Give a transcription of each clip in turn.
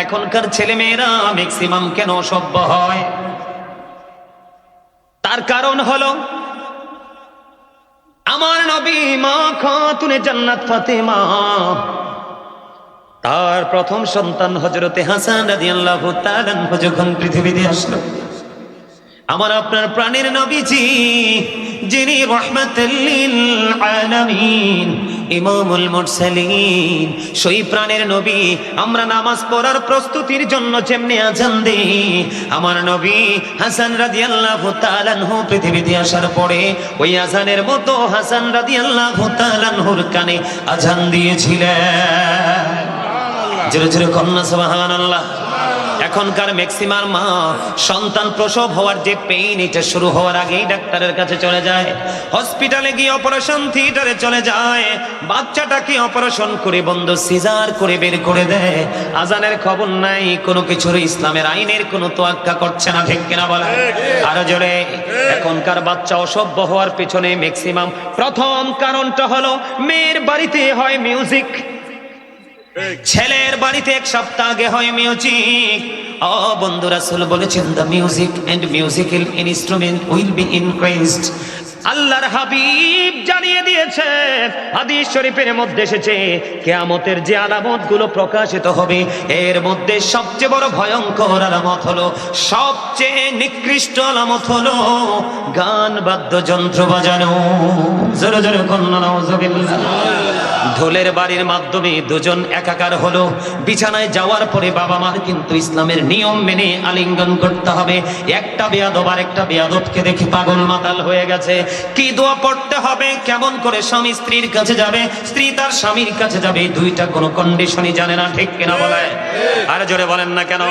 এখনকার ছেলে মেয়েরা ম্যাক্সিমাম কেন অসভ্য হয়? তার কারণ হলো আমার নবী মা খাতুনে জান্নাত ফাতেমা, তার প্রথম সন্তান হযরতে হাসান রাদিয়াল্লাহু তাআলা যখন পৃথিবীতে আসলো, আমার আপনার প্রাণের নবীজি যিনি রাহমাতুল লিল আলামিন ইমামুল মুরসালিন, সেই প্রাণের নবী আমরা নামাজ পড়ার প্রস্তুতির জন্য যেমনি আজান দেই, আমার নবী হাসান রাদিয়াল্লাহু তাআলা আনহু পৃথিবীতে আসার পরে ওই আজানের মতো হাসান রাদিয়াল্লাহু তাআলা আনহুর কানে আজান দিয়েছিলেন। জোরে জোরে কন্যা সুবহানাল্লাহ। এখনকার ম্যাক্সিমাম মা সন্তান প্রসব হওয়ার যে পেইন, এটা শুরু হওয়ার আগেই ডাক্তারের কাছে চলে যায়, হসপিটালে গিয়ে অপারেশন থিয়েটারে চলে যায়, বাচ্চাটাকে অপারেশন করে বন্ধ সিজার করে বের করে দেয়। আজানের খবর নাই, কোনো কিছুর ইসলামের আইনের কোনো তোয়াক্কা করছে না, ঠিক কিনা বলে? আরো জোরে। এখনকার বাচ্চা অসভ্য হওয়ার পেছনে ম্যাক্সিমাম প্রথম কারণটা হলো মেয়ের বাড়িতে হয় মিউজিক, ছেলের বাড়িতে এক সপ্তাহ আগে হয় মিউজিক। ও বন্ধু, রাসূল বলেছেন the music and musical instrument will be increased. আল্লাহর হাবিব জানিয়ে দিয়েছে, হাদিস শরীফের মধ্যে এসেছে, কিয়ামতের যে আলামতগুলো প্রকাশিত হবে এর মধ্যে সবচেয়ে বড় ভয়ঙ্কর আলামত হলো, সবচেয়ে নিকৃষ্ট আলামত হলো গান বাদ্যযন্ত্র বাজানো। জোরে জোরে কন্যা নাউজুবিল্লাহ। ঢোলের বাড়ির মাধ্যমে দুজন একাকার হলো, বিছানায় যাওয়ার পরে বাবা মার কিন্তু ইসলামের নিয়ম মেনে আলিঙ্গন করতে হবে। একটা বেয়াদব আর একটা বেয়াদবকে দেখে পাগল মাতাল হয়ে গেছে। কি দোয়া পড়তে হবে, কেমন করে স্বামী স্ত্রীর কাছে যাবে, স্ত্রী তার স্বামীর কাছে যাবে, এই দুইটা কোনো কন্ডিশনই জানে না, ঠিক কিনা বলে? আর জোরে বলেন না কেন?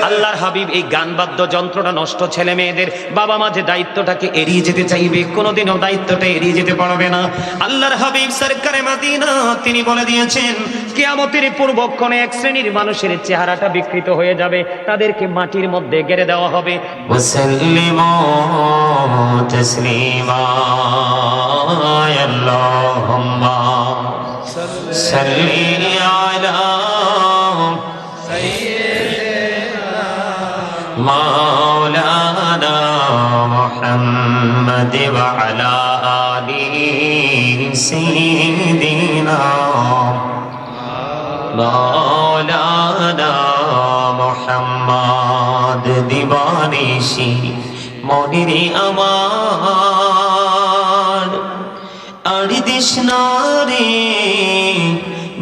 আল্লাহর হাবিব এই গান বাদ্য যন্ত্রটা নষ্ট ছেলে মেয়েদের বাবা মা যে দায়িত্বটাকে এড়িয়ে যেতে চাইবে, কোনোদিনও দায়িত্বটা এড়িয়ে যেতে পারবে না। আল্লাহর হাবিব সরকারে মদিনা তিনি বলে দিয়েছেন, কিয়ামতের পূর্বক্ষণে এক শ্রেণীর মানুষের চেহারাটা বিকৃত হয়ে যাবে, তাদেরকে মাটির মধ্যে গেড়ে দেওয়া হবে। ওয়াসাল্লিমু তাসলিমা আল্লাহুম্মা সাল্লি আলা সাইয়্যিদিনা মাওলানা মুহাম্মাদ ওয়া আলা আলিহি সাইয়্যিদিনা মাওলানা মুহাম্মদ। দিবানিশি মনিরে আমার আর দিশনা রে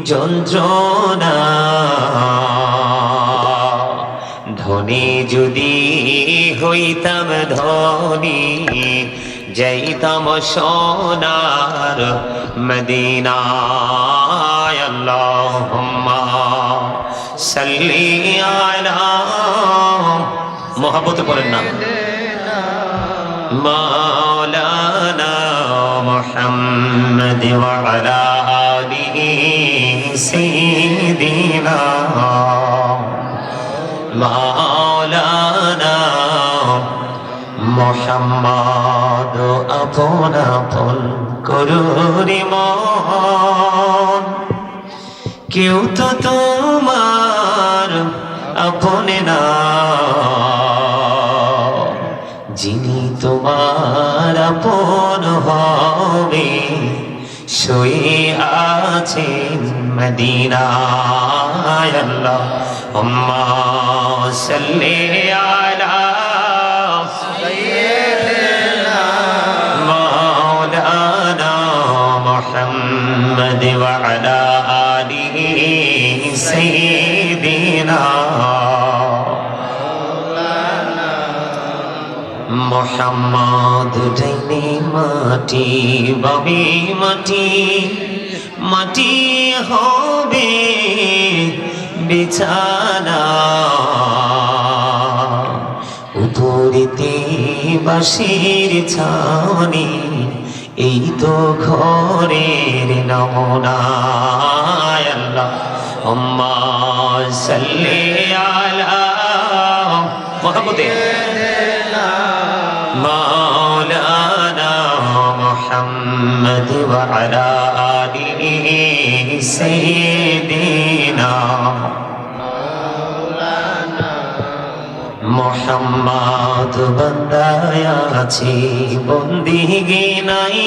যন্ত্রণা, ধনী যদি হইতাম ধনী যাইতাম সোনার মদিনায়। আল্লাহুম্মা সাল্লি আলা, মোহাব্বতে পড়েন না, মাওলানা মুহাম্মদ ওয়া আলা আলিহি সাইয়্যিদিনা মাওলানা মুহাম্মদ। আপন আপন করুরি মন, কেউ তো তোমার আপনে না, যিনি তোমার আপন হবে শুয়ে আছেন মদিনায়। আল্লাহুম্মা সাল্লি আলা সাইয়্যিদিনা মাওলানা মুহাম্মদ ওয়া আলা আলিহি সাইয়্যিদিনা মুহাম্মদ। ডাইনে মাটি বামে মাটি, মাটি হবে বিছানা, উপরেতে বাঁশের ছাউনি, এই তো ঘরের নমুনা। আল্লাহুম্মা সাল্লি আলা মুহাম্মদে মাওলানা মুহাম্মদ ওয়া আলা আলিহি সাইয়্যিদিনা মোহাম্মদ বান্দায় আছি বন্দিগি নাই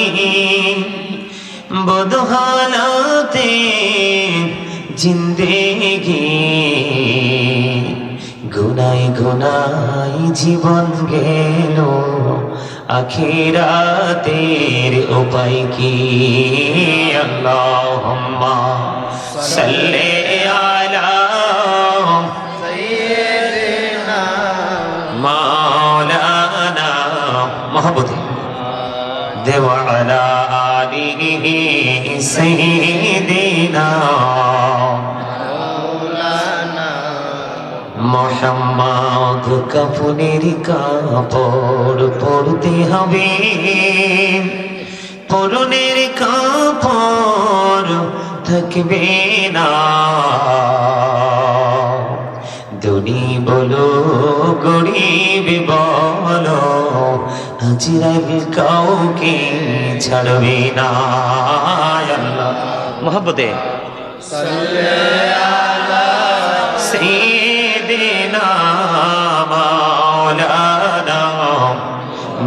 বদহালাতে জিন্দেগি গুনাই গুনাই জীবন গেল আখিরাতের উপায় কি আল্লাহুম্মা সাল্লি আলা সাইয়্যিদিনা মাওলানা মুহাম্মদ দেওয়া আলা আলিহি সাইয়্যিদিনা মোহাম্মদ কাফনের কাপড় পরতে হবে পরনের কাপড় থাকবে না ধনী বলো গরিব বলো হাজিরাল কাউকে ছাড়বে না আল্লাহ মোহাম্মদে সাইয়্যিদিনা মাওলানা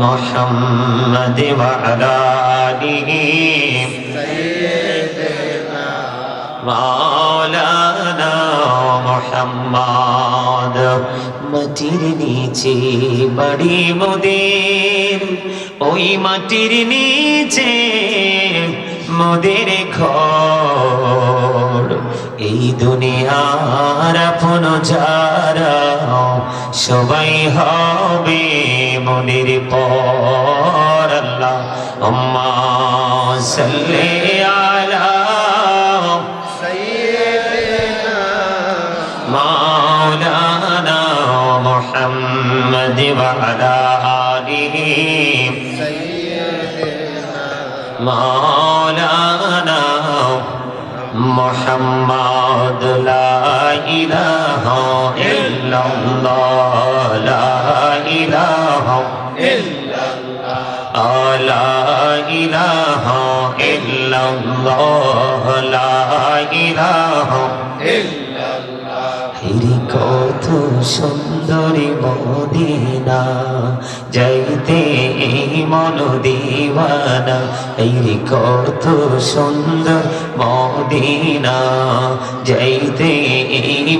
মুহাম্মদ ওয়া আলা আলিহি সাইয়্যিদিনা মাওলানা মুহাম্মদ মাটির নিচে বাড়ি মোদের ওই মাটির নিচে মোদের ঘর এই দুনিয়ার আপন যারা সবাই হবে মনের পর আল্লাহুম্মা সাল্লি আলা সাইয়্যিদিনা মাওলানা মুহাম্মদ ওয়া আলা আলিহি সাইয়্যিদিনা মাওলানা মুহাম্মদ লা ইলাহা ইল্লাল্লাহ লা ইলাহা ইল্লাল্লাহ লা ইলাহা ইল্লাল্লাহ লা ইলাহা ইল্লাল্লাহ হিরি কত সুন্দরী মদিনা যাইতে মন দিওয়ানা হিরি কত সুন্দর মদিনা যাইতে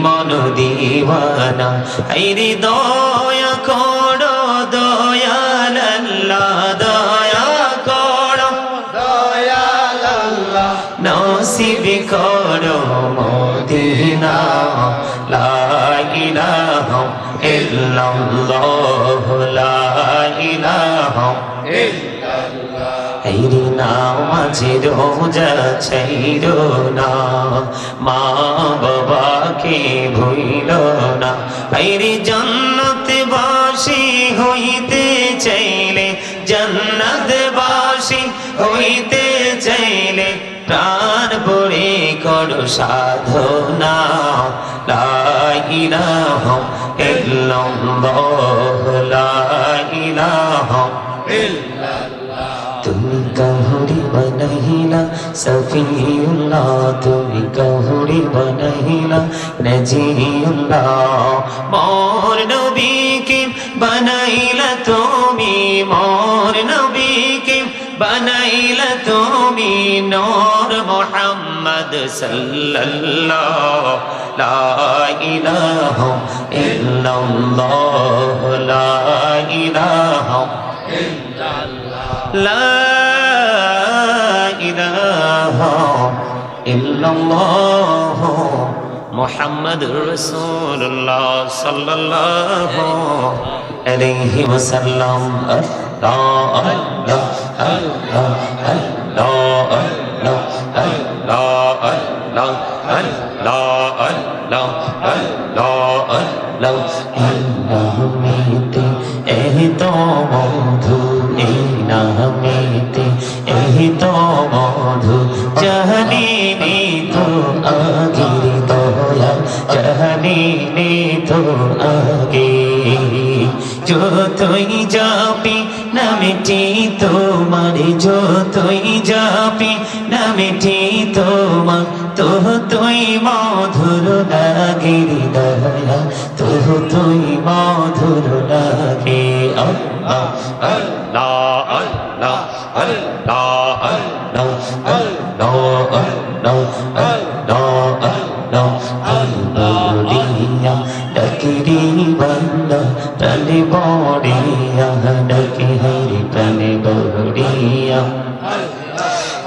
মন দিওয়ানা হিরি দয়া করো দয়াল আল্লাহ দয়া করো দয়াল আল্লাহ নসিব করো মদিনা লা ইলাহা ইল্লাল্লাহ লা ইলাহা ইল্লাল্লাহ হেরি নামাজে রোজা ছাইরো না মা বাবাকে ভুইলো না হেরি জান্নাতবাসী হইতে চাইলে জান্নাতবাসী হইতে চাইলে প্রাণ ভরে করো সাধনা লা ইলাহা ইল্লাল্লাহ লা ইলাহা ইল্লাল্লাহ তুমি কাহুরি বানাইলা সফিউল্লাহ তুমি কাহুরি বানাইলা নজিউল্লাহ মোর নবীকে বানাইলা তুমি মোর নবীকে বানাইলা তুমি নূর মুহাম্মদ সাল্লাল্লাহু লা ইলাহা ইল্লাল্লাহ লা ইলাহা ইল্লাল্লাহ লা ইলাহা ইল্লাল্লাহ মুহাম্মাদুর রাসূলুল্লাহ সাল্লাল্লাহু আলাইহি ওয়াসাল্লাম আল্লাহ আল্লাহ আল্লাহ আল্লাহ আল্লাহ আল্লাহ আল্লাহ আল্লাহ আল্লাহ আল্লাহ নামেতে এই তো মধু এই নামেতে এই তো মধু জাহানি তো আগির দয়া জাহানি তো আগে যতই যাবি নামেটি তোমার যতই যাবি নামেটি তোমার তুই মধুর লাগে দয়া তুই মধুর লাগে আল্লাহ আল্লাহ আল্লাহ আল্লাহ আল্লাহ আল্লাহ আল্লাহ আল্লাহ বড়িয়া ডাকিরি বান্দা প্রাণে বড়িয়া ডাকি হরি প্রাণে বড়িয়া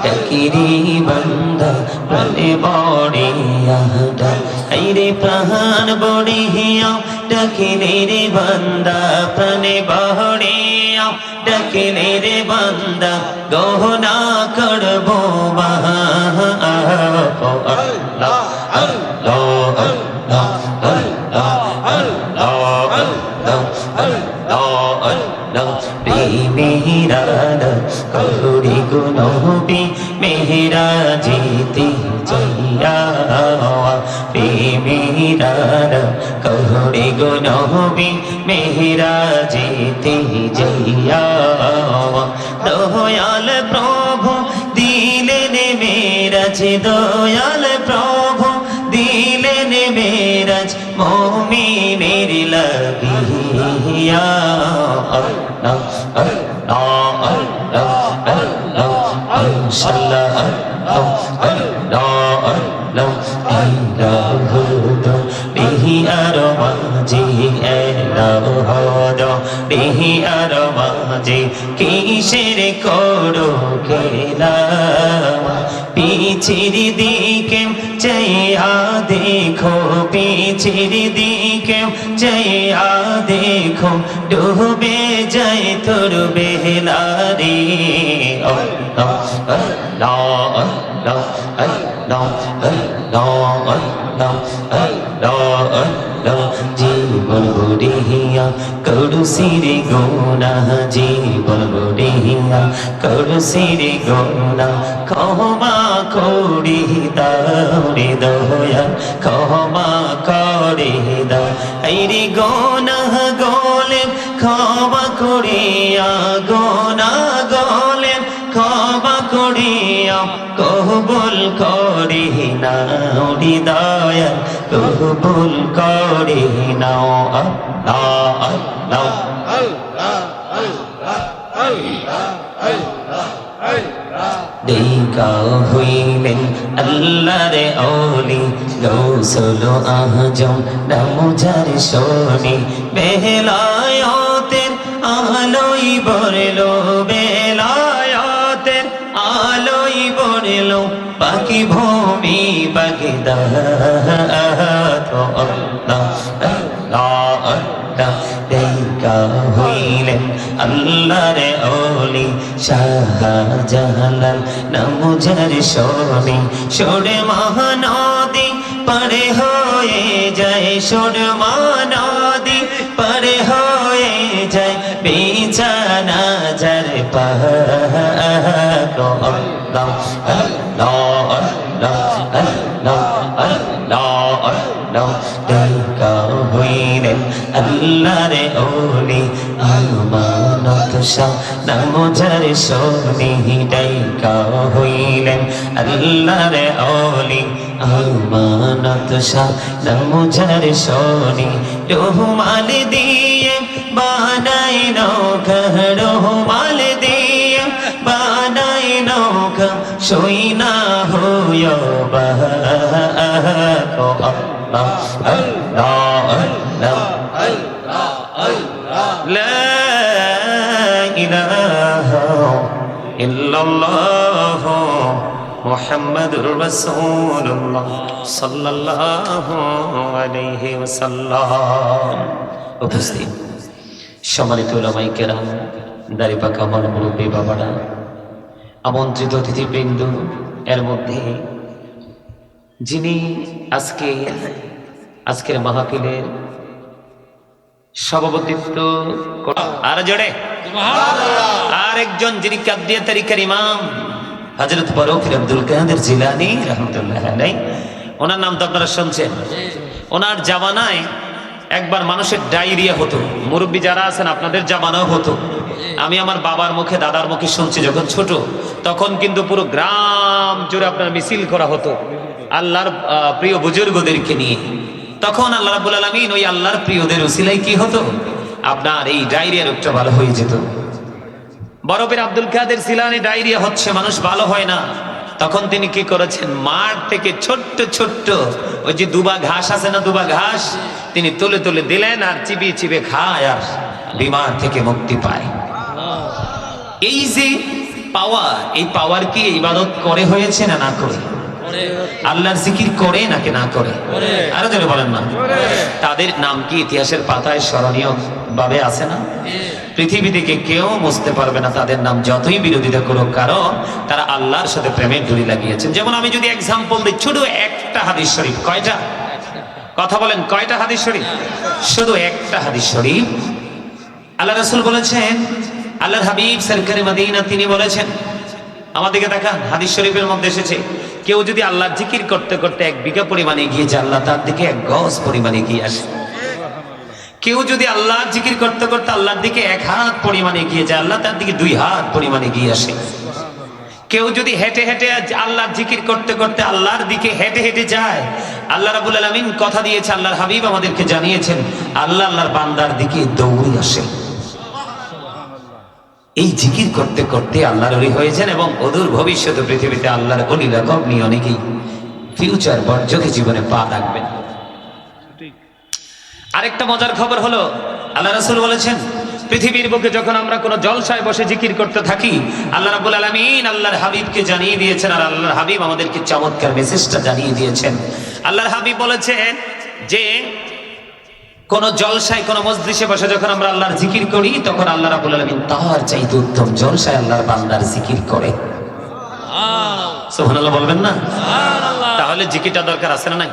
ডাকিরি বান্দা প্রাণে বড়িয়া ডাইরে প্রাণ বড়িয়া ডাকিলে রে বান্দা প্রাণে বড়িয়া ডাকিলে রে বান্দা গহনা করবো আল্লাহ আল্লাহ আল্লাহ আল্লাহ আল্লাহ আল্লাহ আল্লাহ মেহরান করি গুনবি মেহরা জিতি জইয়া মেহরান করি গুনবি মেহরা জিতি জইয়া দয়াল প্রভু দিলেন মেরাজ দয়াল প্রভু দিলেন মেরাজ মুমিনের লাগিয়া আল্লাহ আল্লাহ আল্লাহ আল্লাহ ইনশাআল্লাহ আল্লাহ আল্লাহ আল্লাহ বিহি আর মাঝে এলাহ বিহি আর মাঝে কিসের করো খেলা পিছের দিকে চাইয়া দেখো পিছের দিকে চাইয়া দেখো ডুবে যায় তোর বেলা রে আল্লাহ আল্লাহ আল্লাহ আল্লাহ আল্লাহ আল্লাহ আল্লাহ আল্লাহ জীবন বুড়িয়া করু সিরে গোনা জীবন বুড়িয়া করু সিরে গোনা ক্ষমা করি দাও রে দয়া ক্ষমা করে দাও এই রে গোনা গোলে ক্ষমা করিয়া গোনা গোলে ক্ষমা করিয়া কবুল করি নাও হৃদয়া কবুল করি নাও আল্লাহ আল্লাহ দেখা হইলেন আল্লাহর ওলি গৌসুল আজম নামুজার শোনি বেলায়েতের আলোই বরলো বেলায়েতের আলোই বরলো বাকি ভূমি বাগদাদ আল্লাহ আল্লাহ আল্লাহ দেখা হইলেন আল্লাহর ওলি শাহজালাল নামুজার শোনি সোরে মহানদী পারে হয়ে যায় সোর মহানদী পারে হয়ে যায় বিছানা যার পাক আল্লাহ আল্লাহ আল্লাহ আল্লাহ আল্লাহ আল্লাহ দেখা হইলেন আল্লাহর ওলি আমানত শাহ নামুজার শোনি দেখা হইলেন আল্লাহর ওলি আমানত শাহ নামুজার শোনি রহমাল দিয়ে বানাই নৌকা রহমাল দিয়ে বানাই নৌকা সই না হইও আল্লাহ আল্লাহ আল্লাহ লা ইলাহা ইল্লাল্লাহ মুহাম্মাদুর রাসূলুল্লাহ সাল্লাল্লাহু আলাইহি ওয়াসাল্লাম। উপস্থিত সম্মানিত উলামায়ে কেরাম, দাড়ি পাকা আমার মুরব্বী বাবারা, আমন্ত্রিত অতিথিবৃন্দ, এর মধ্যে যিনি আজকের মাহফিলের সভাপতিত্ব আর জোরে আর একজন যিনি কাদরিয়া তরিকার ইমাম হযরত ফারুক আব্দুল কাদের জিলানী রাহমাতুল্লাহ আলাইহি, ওনার নাম তো আপনারা শুনছেন। ওনার জামানায় একবার মানুষের ডায়রিয়া হতো, মুরব্বী যারা আছেন আপনাদের জামানাও হতো। আমি আমার বাবার মুখে দাদার মুখে শুনছি যখন ছোট, তখন কিন্তু পুরো গ্রাম জুড়ে আপনার মিছিল করা হতো। আল্লাহর প্রিয় বুজুর্গদেরকে নিয়ে। তখন আল্লাহ রাব্বুল আলামিন ওই আল্লাহর প্রিয়দের উসিলায় কি হতো, আপনার এই ডায়রিয়া রোগটা ভালো হয়ে যেত। বরফের আব্দুল কাদের জিলানী ডায়রিয়া হচ্ছে, মানুষ ভালো হয় না। তখন তিনি কি করেছেন, মাঠ থেকে ছোট্ট ছোট্ট ওই যে দুবা ঘাস আছে না, দুবা ঘাস তিনি তুলে তুলে দিলেন, আর চিবিয়ে চিবিয়ে খায়, আর বিমার থেকে মুক্তি পায়। এই যে পাওয়ার, এই পাওয়ার কি ইবাদত করে হয়েছে না না করে? আল্লাহর জিকির করে নাকি না করে? আরো জোরে বলেন না। তাদের নাম কি ইতিহাসের পাতায় স্মরণীয় ভাবে আছে না? পৃথিবী থেকে কেউ বুঝতে পারবে না তাদের নাম, যতই বিরোধিতা করুক, কারণ তারা আল্লাহর সাথে প্রেমের ডুরি লাগিয়েছেন। যেমন আমি যদি এক্সাম্পল দিই, ছোট একটা হাদিস শরীফ, কয়টা কথা বলেন, কয়টা হাদিস শরীফ? শুধু একটা হাদিস শরীফ। আল্লাহ রাসূল বলেছেন, আল্লাহর হাবিব সরকারে মদিনা তিনি বলেছেন, আমাদেরকে দেখান, হাদিস শরীফের মধ্যে এসেছে, কেউ যদি আল্লাহর জিকির করতে করতে 1 বিঘা পরিমাণে গিয়ে যায়, আল্লাহ তার দিকে 1 গজ পরিমাণে গিয়ে আসে। কেউ যদি আল্লাহর জিকির করতে করতে আল্লাহর দিকে 1 হাত পরিমাণে গিয়ে যায়, আল্লাহ তার দিকে 2 হাত পরিমাণে গিয়ে আসে। কেউ যদি হেঁটে হেঁটে আল্লাহর জিকির করতে করতে আল্লাহর দিকে হেঁটে হেঁটে যায়, আল্লাহ রাব্বুল আলামিন কথা দিয়েছে, আল্লাহর হাবিব আমাদেরকে জানিয়েছেন, আল্লাহ আল্লাহর বান্দার দিকে দৌড়ে আসে। এই জিকির করতে করতে আল্লাহর ওলি হয়েছেন, এবং অদূর ভবিষ্যতে পৃথিবীতে আল্লাহর ওলি লকব নিয়ে অনেকেই ফিউচার বর্জকে জীবনে পা রাখবেন। আরেকটা মজার খবর হলো, আল্লাহ রাসূল বলেছেন, পৃথিবীর বুকে যখন আমরা কোনো জলসায় বসে জিকির করতে থাকি, আল্লাহ রাব্বুল আলামিন আল্লাহর হাবিবকে জানিয়ে দিয়েছেন, আর আল্লাহর হাবিব আমাদেরকে চমৎকার মেসেজটা জানিয়ে দিয়েছেন। আল্লাহর হাবিব বলেছেন যে কোন জলসায়, কোন মজলিসে বসে যখন আমরা আল্লাহর জিকির করি, তখন আল্লাহ রাব্বুল আলামিন তার চাইতে উত্তম জলসায় আল্লাহর বান্দার জিকির করে। সুবহানাল্লাহ বলবেন না? তাহলে জিকিরটা দরকার আছে না নাই?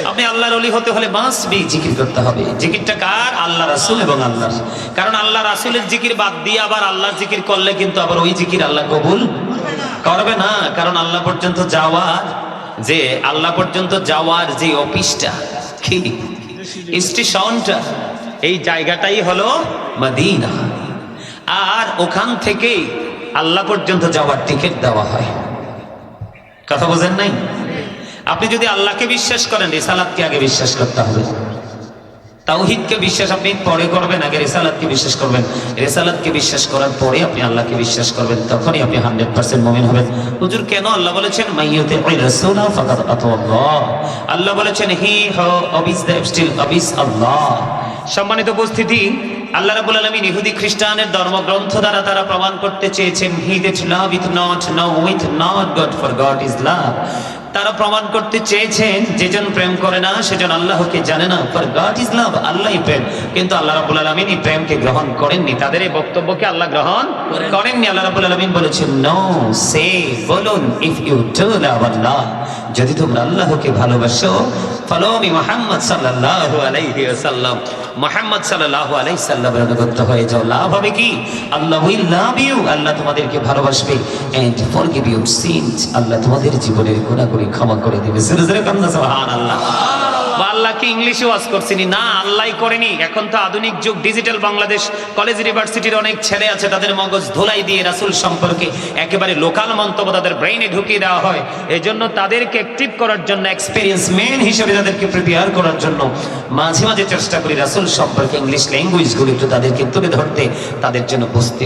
আপনি আল্লাহর ওলি হতে হলে মাস্ট বি জিকির করতে হবে। জিকিরটা কার? আল্লাহ রাসূল এবং আল্লাহর। কারণ আল্লাহ রাসূলের জিকির বাদ দিয়ে আবার আল্লাহর জিকির করলে কিন্তু আবার ওই জিকির আল্লাহ কবুল করবে না। কারণ আল্লাহ পর্যন্ত যাওয়ার যে অফিসটা, কি স্টেশনটা, এই জায়গাটাই হলো মদিনা, আর ওখান থেকে আল্লাহ পর্যন্ত যাওয়ার টিকিট দেওয়া হয়। কথা বোঝেন নাই? আপনি যদি আল্লাহকে বিশ্বাস করেন, রিসালাতকে আগে বিশ্বাস করতে হবে। তাওহীদকে বিশ্বাস আপনি পরে করবেন, আগে রিসালাতকে বিশ্বাস করবেন। রিসালাতকে বিশ্বাস করার পরে আপনি আল্লাহকে বিশ্বাস করবেন, তখনই আপনি 100% মুমিন হবেন। হুজুর কেন আল্লাহ বলেছেন মাইয়ুতি'র রাসূলা ফাকাদ আতাআল্লাহ? আল্লাহ বলেছেন হি হু অবিস দ্য স্টিল অবিস আল্লাহ। সম্মানিত উপস্থিতি, আল্লাহ রাব্বুল আলামিন ইহুদি খ্রিস্টানের ধর্মগ্রন্থ দ্বারা তারা প্রমাণ করতে চেয়েছেন, he that loveth not knoweth not God, for God is love. তারা প্রমাণ করতে চেয়েছেন, যেজন প্রেম করে না সেজন আল্লাহকে জানে না, ফর গড ইজ লাভ, আল্লাহই প্রেম। কিন্তু আল্লাহ রাব্বুল আলামিন এই প্রেমকে গ্রহণ করেননি, তাদের এই বক্তব্যকে আল্লাহ গ্রহণ করেননি। আল্লাহ রাব্বুল আলামিন বলেছেন, নো সে, বলুন, ইফ ইউ ডু লাভ আল্লাহ, যদি তোমরা আল্লাহকে ভালোবাসো, ফলো মি মুহাম্মদ সাল্লাল্লাহু আলাইহি ওয়াসাল্লাম, মুহাম্মদ সাল্লাল্লাহু আলাইহি সাল্লামের অনুগত হয়ে যাও। লাভ হবে কি? আল্লাহ উইল লাভ ইউ, আল্লাহ তোমাদেরকে ভালোবাসবে, এন্ড ফরগিভ ইউর সিনস, আল্লাহ তোমাদের জীবনের গুনাহগুলি ক্ষমা করে দিবে। জোরে জোরে কান্না সুবহানাল্লাহ। আল্লাহকে ইংলিশে ওয়াজ করছিনি না, আল্লাহই করেনি। এখন তো আধুনিক যুগ, ডিজিটাল বাংলাদেশ, কলেজ ইউনিভার্সিটির অনেক ছেলে আছে, তাদের মগজ ধোলাই দিয়ে রাসূল সম্পর্কে একেবারে লোকাল মন্তব্য তাদের ব্রেইনে ঢুকিয়ে দেওয়া হয়। এই জন্য তাদেরকে অ্যাক্টিভ করার জন্য, এক্সপেরিয়েন্স ম্যান হিসেবে তাদেরকে প্রিপেয়ার করার জন্য মাঝে মাঝে চেষ্টা করি রাসূল সম্পর্কে ইংলিশ ল্যাঙ্গুয়েজগুলো একটু তাদেরকে তুলে ধরতে, তাদের জন্য বুঝতে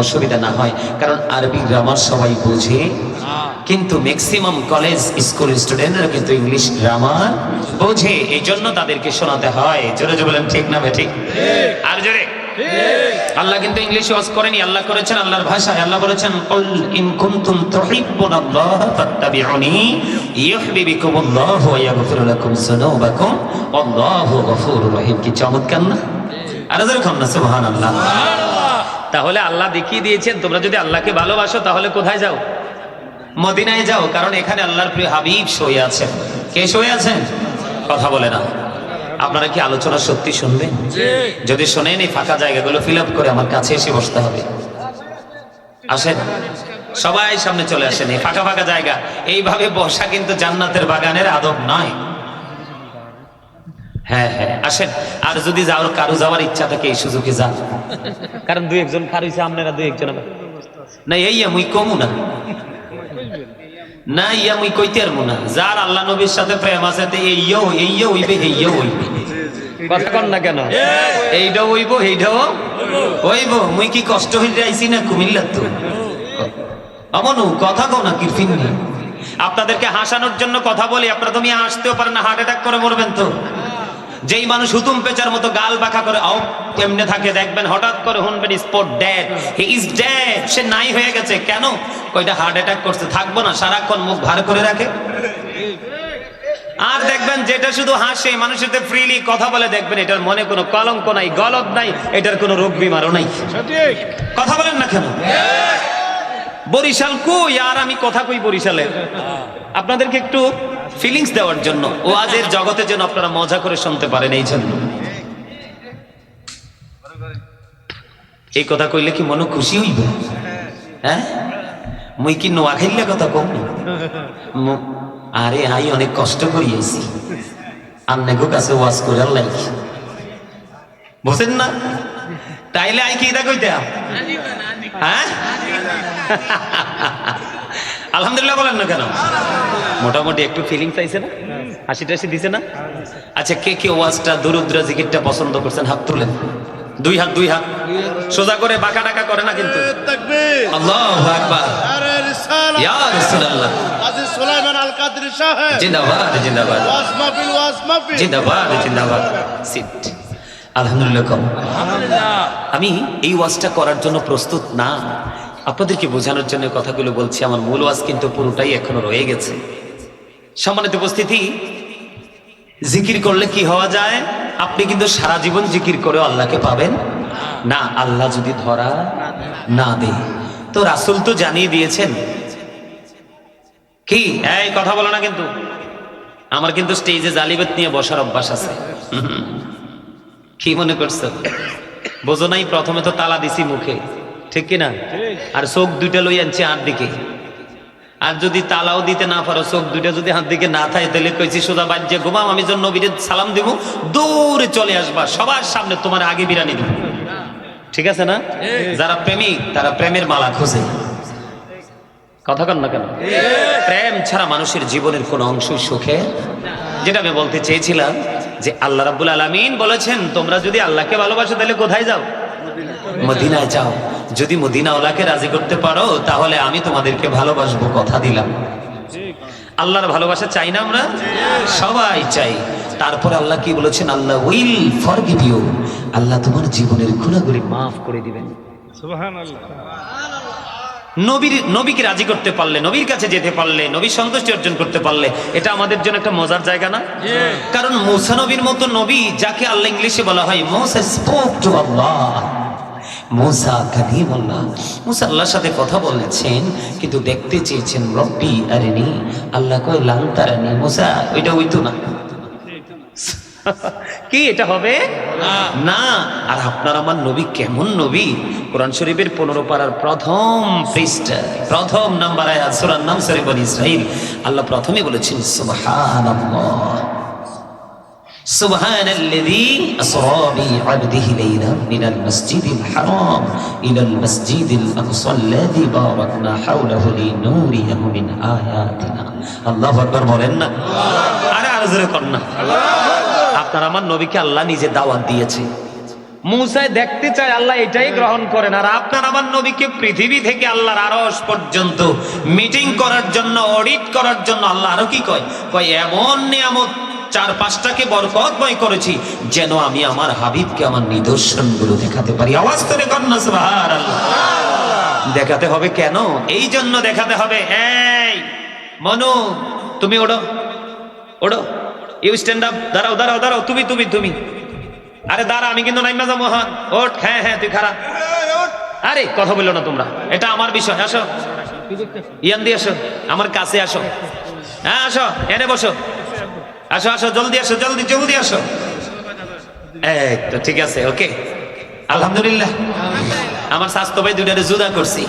অসুবিধা না হয়। কারণ আরবি গ্রামার সবাই বোঝে, কিন্তু ম্যাক্সিমাম কলেজ স্কুল স্টুডেন্টরা কিন্তু ইংলিশ গ্রামার বোঝে, এই জন্য তাদেরকে শোনাতে হয়। জোরে জোরে বলেন ঠিক না বেঠিক? আর জোরে। আল্লাহ কিন্তু ইংলিশে ওয়াজ করেনি, আল্লাহ করেছেন আল্লাহর ভাষায়। আল্লাহ বলেছেন, কুল ইন কুনতুম তুহিব্বুনাল্লাহ ফাত্তাবিউনি ইউহিব্বুকুমুল্লাহু ওয়া ইয়াগফির লাকুম যুনুবাকুম আল্লাহু গফুরুর রহিম। কি চমৎকার না? আর জোরে কন্না সুবহানাল্লাহ। তাহলে আল্লাহ দেখিয়ে দিয়েছেন, তোমরা যদি আল্লাহকে ভালোবাসো তাহলে কোথায় যাও? মদিনায় যাও, কারণ এখানে আল্লাহর প্রিয় হাবিব শুয়ে আছেন। কে শুয়ে আছেন? কথা বলে না। আপনারা কি আলোচনা সত্যি শুনবেন? যদি শোনেন, এই ফাঁকা জায়গাগুলো ফিল আপ করে আমার কাছে এসে বসতে হবে। আসেন সবাই, সামনে চলে আসেন। এই ফাঁকা ফাঁকা জায়গা, এইভাবে বসা কিন্তু জান্নাতের বাগানের আদব নয়। হ্যাঁ হ্যাঁ, আসেন। আর যদি কারো যাওয়ার ইচ্ছা থাকে এই সুযোগে যান, কারণ 2-1 খার হইছে, আপনারা 2-1 জন না, এই মুই কমু না, না ইয়া মুই কইতে পারবো না। যার আল্লাহ নবীর সাথে প্রেম আছে এইও হইবে এইও হইবে। কথা কন না কেন? এইটাও হইব এইটাও হইব। মুই কি কষ্ট হইতে আইছি না কুমিল্লার তো আমনু কথা কও না কিরফিননি। আপনাদেরকে হাসানোর জন্য কথা বলি, আপনারা তুমি হাসতেও পারেন না, হার্ট অ্যাটাক করে মরবেন তো। যেই মানুষ হুতুম পেচার মতো গাল বাঁকা করে কেমনে থাকে দেখবেন, হঠাৎ করে শুনবেন spot dead, he is dead, সে নাই হয়ে গেছে। কেন? কয়টা হার্ট অ্যাটাক করছে, থাকবো না, সারাক্ষণ মুখ ভার করে রাখে। আর দেখবেন যেটা শুধু হাসে, মানুষের সাথে ফ্রিলি কথা বলে, দেখবেন এটার মনে কোনো কলঙ্ক নাই, গলদ নাই, এটার কোনো রোগ বিমারও নাই। কথা বলেন না কেন? বরিশাল কই? আর আমি কথা কই বরিশালে, আপনাদেরকে একটু ফিলিংস দেওয়ার জন্য, ওয়াজের জগতে যেন আপনারা মজা করে শুনতে পারেন। এই জন্য এই কথা কইলে কি মনে খুশি হইব? হ্যাঁ, মুই কি নোয়া খাইলে কথা কম? আরে আই অনেক কষ্ট করিয়েছি আপনাকে কাছে ওয়াজ করার লাইক, বুঝেন না? তাইলে আই কি এটা কইতে? হ্যাঁ, আলহামদুলিল্লাহ বলেন না কেন? মোটামুটি একটু ফিলিং চাইছে না? হাসি টাসি দিছে না? আচ্ছা, কে কে ওয়াজটা দুরুদ জিকিরটা পছন্দ করছেন? হাত তুলেন। দুই হাত সোজা করে বাঁকা টাকা করে না কিন্তু। আল্লাহু আকবার, ইয়া রাসূলুল্লাহ। আজিজ সুলাইমান আল কাদরি সাহেব জিন্দাবাদ, জিন্দাবাদ। ওয়াজ মাহফিল জিন্দাবাদ, জিন্দাবাদ। সিট। আলহামদুলিল্লাহ। আমি এই ওয়াজটা করার জন্য প্রস্তুত না, আপনাদেরকে বোঝানোর জন্য কথাগুলো বলছি। আমার মূল ওয়াজ কিন্তু পুরোটাই এখনো রয়ে গেছে। সম্মানিত উপস্থিতি, জিকির করলে কি হওয়া যায়? আপনি কিন্তু সারা জীবন জিকির করে আল্লাহকে পাবেন না, আল্লাহ যদি ধরা না দেয়। তো রাসূল তো জানিয়ে দিয়েছেন কি, এই কথা বলো না কিন্তু। আমার কিন্তু স্টেজে জালিবেত নিয়ে বসার অভ্যাস আছে। কি মনে করছো? বোঝো নাই? প্রথমে তো তালা দিছি মুখে, ঠিক কিনা? আর চোখ দুইটা লই আনছি হাত দিকে। আর যদি তালাও দিতে না পারো, চোখ দুইটা যদি হাত দিকে না থাকে, তাহলে কইছি সোজা বাজ্যে ঘুমাম, আমি যখন নবীরে সালাম দিব দৌড়ে চলে আসবা, সবার সামনে তোমার আগে বিরানি দিব। ঠিক আছে না? যারা প্রেমিক তারা প্রেমের মালা খোঁজে। কথা কন না কেন? প্রেম ছাড়া মানুষের জীবনের কোন অংশই সুখে। যেটা আমি বলতে চেয়েছিলাম যে আল্লাহ রাব্বুল আলামিন বলেছেন, তোমরা যদি আল্লাহকে ভালোবাসো তাহলে কোথায় যাও? মদিনায় যাও। যদি মদিনাওয়ালাকে রাজি করতে পারো তাহলে আমি তোমাদেরকে ভালোবাসবো, কথা দিলাম। আল্লাহর ভালোবাসা চাই না আমরা? সবাই চাই। তারপরে আল্লাহ কি বলেছেন? আল্লাহ উইল ফরগিভ ইউ, আল্লাহ তোমার জীবনের গুনাহগুলো মাফ করে দিবেন। সুবহানাল্লাহ। নবীকে রাজি করতে পারলে, নবীর কাছে যেতে পারলে, নবীর সন্তুষ্টি অর্জন করতে পারলে, এটা আমাদের জন্য একটা মজার জায়গা না? কারণ মুসা নবীর মতো নবী, যাকে আল্লাহ ইংলিশে বলা হয় মুসা স্পোক টু আল্লাহ, মুসা কালিমুল্লাহ, মুসা আল্লাহর সাথে কথা বলেছেন, কিন্তু দেখতে চেয়েছেন রব্বি আরিনি, আল্লাহ কয় লান তারানি। মুসা ওইটা হইতো না। কি এটা হবে না? আর আপনার আমার নবী কেমন নবী? কোরআন শরীফের 15 পারার প্রথম পৃষ্ঠা, প্রথম নাম্বার আয়াত, সূরার নাম সূরা বনী ইসরাঈল। আল্লাহ প্রথমেই বলেছেন সুবহানাল্লাহ, সুবহানাল্লাযী আসরা বি'আবদিহি লাইলান মিনাল মাসজিদিল হারাম ইলাল মাসজিদিল আকসাল্লাযী বারাকনা হাওলাহু লিনুরিয়াহু মিন আয়াতিনা। আল্লাহু আকবার বলেন না? আরে আর জোরে কর না। আপনার আমার নবীকে আল্লাহ নিজে দাওয়াত দিয়েছে। মুসা দেখতে চায়, আল্লাহ এটাই গ্রহণ করেন। আর আপনার আমার নবীকে পৃথিবী থেকে আল্লাহর আরশ পর্যন্ত মিটিং করার জন্য, অডিট করার জন্য আল্লাহ আরো কি কয়? এমন নিয়ামত 4-5টাকে বরকতময় করেছি যেন আমি আমার হাবিবকে আমার নিদর্শনগুলো দেখাতে পারি। আওয়াজ করে কর না সুবহানাল্লাহ। দেখাতে হবে কেন? এই জন্য দেখাতে হবে। এই মনু, তুমি ওড়ো, ওড়ো, ইউ স্ট্যান্ড আপ, দাঁড়াও দাঁড়াও দাঁড়াও, তুমি তুমি তুমি আরে দাঁড়া, আমি কিন্তু নাইমা যাবো। হ্যাঁ ওঠ, হ্যাঁ হ্যাঁ তুই খারাপ। আরে কথা বললো না তোমরা, এটা আমার বিষয়। আসো ইয়ান দিয়ে আসো, আমার কাছে আসো। হ্যাঁ আসো, এনে বসো, আসো আসো, জলদি আসো, জলদি জলদি আসো। এই তো ঠিক আছে, ওকে আলহামদুলিল্লাহ। আমার স্বাস্থ্য ভাই দুইটারে জুদা করছি।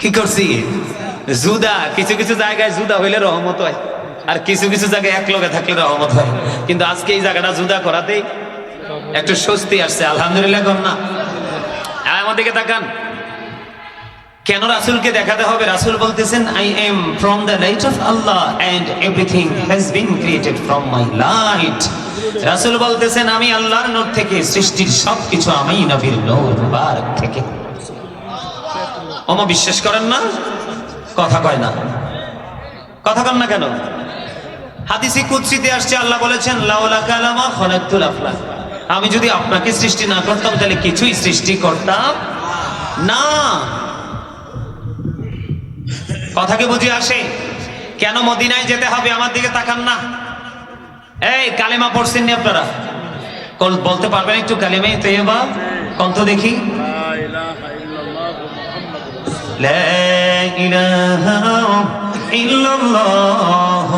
কি করছি? জুদা। কিছু কিছু জায়গায় জুদা হইলে রহমত হয়, আর কিছু কিছু জায়গায় এক লগে থাকলে রহমত হয়। কিন্তু আজকে এই জায়গাটা জুদা করাতেই একটু স্বস্তি আসছে। আলহামদুলিল্লাহ কর না? আমার দিকে তাকান। কেন রাসূলকে দেখাতে হবে? রাসূল বলতেছেন, I am from the light of Allah and everything has been created from my light. রাসূল বলতেছেন, আমি আল্লাহর নূর থেকে, সৃষ্টির সবকিছু আমি নবীর নূর মুবারক থেকে। ওমা বিশ্বাস করেন না? কথা কয় না, কথা কন না কেন? হাদিসে কুদসিতে আসছে, আল্লাহ বলেছেন, লাউলা কালামা খলাকতুল আফলাক, আমি যদি আপনাকে সৃষ্টি না করতাম তাহলে কিছুই সৃষ্টি করতাম না। কথা কি বুঝে আসে? কেন মদিনায় যেতে হবে? আমার দিকে তাকান না। এই কালেমা পড়ছেন নি আপনারা? বলতে পারবেন একটু কালেমা তৈয়বা? কোন তো দেখি। লা ইলাহা ইল্লাল্লাহ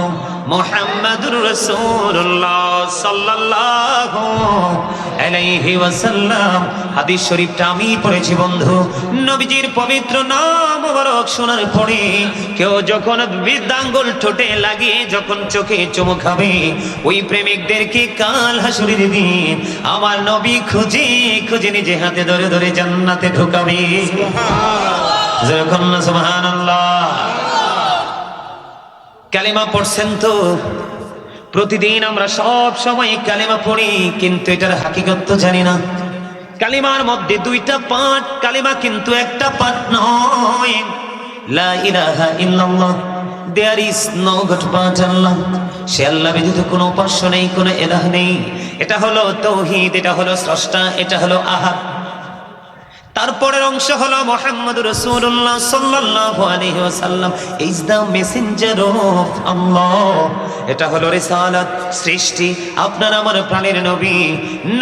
মুহাম্মাদুর রাসূলুল্লাহ সাল্লাল্লাহু আলাইহি ওয়াসাল্লাম। হাদিস শরীফটা আমি পড়েছি বন্ধু। নবীজির পবিত্র নাম মোবারক শোনার পরে কেউ যখন বৃদ্ধাঙ্গুল ঠোঁটে লাগিয়ে যখন চোখে চুমু খাবে, ওই প্রেমিকদেরকে কাল হাসুরের দিন আমার নবী খুঁজে খুঁজে নিজে হাতে ধরে ধরে জান্নাতে ঢোকাবে। সুবহানাল্লাহ, সুবহানাল্লাহ। কালেমা পড়ছেন তো? প্রতিদিন আমরা সব সময় কালেমা পড়ি, কিন্তু এটার হাকিকত তো জানি না। কালিমার মধ্যে দুইটা পার্ট, কালিমা কিন্তু একটা পার্ট নয়। লা ইলাহা ইল্লাল্লাহ, there is no god but Allah. সে আল্লাহ ব্যতীত কোনো উপাস্য নেই, কোনো ইলাহ নেই। এটা হলো তাওহীদ, এটা হলো স্রষ্টা, এটা হলো আহাদ। তারপরের অংশ হলো মুহাম্মদুর রাসূলুল্লাহ সাল্লাল্লাহু আলাইহি ওয়াসাল্লাম ইজ দা মেসেঞ্জার অফ আল্লাহ। এটা হলো রিসালাত, সৃষ্টি। আপনার আমার প্রাণের নবী,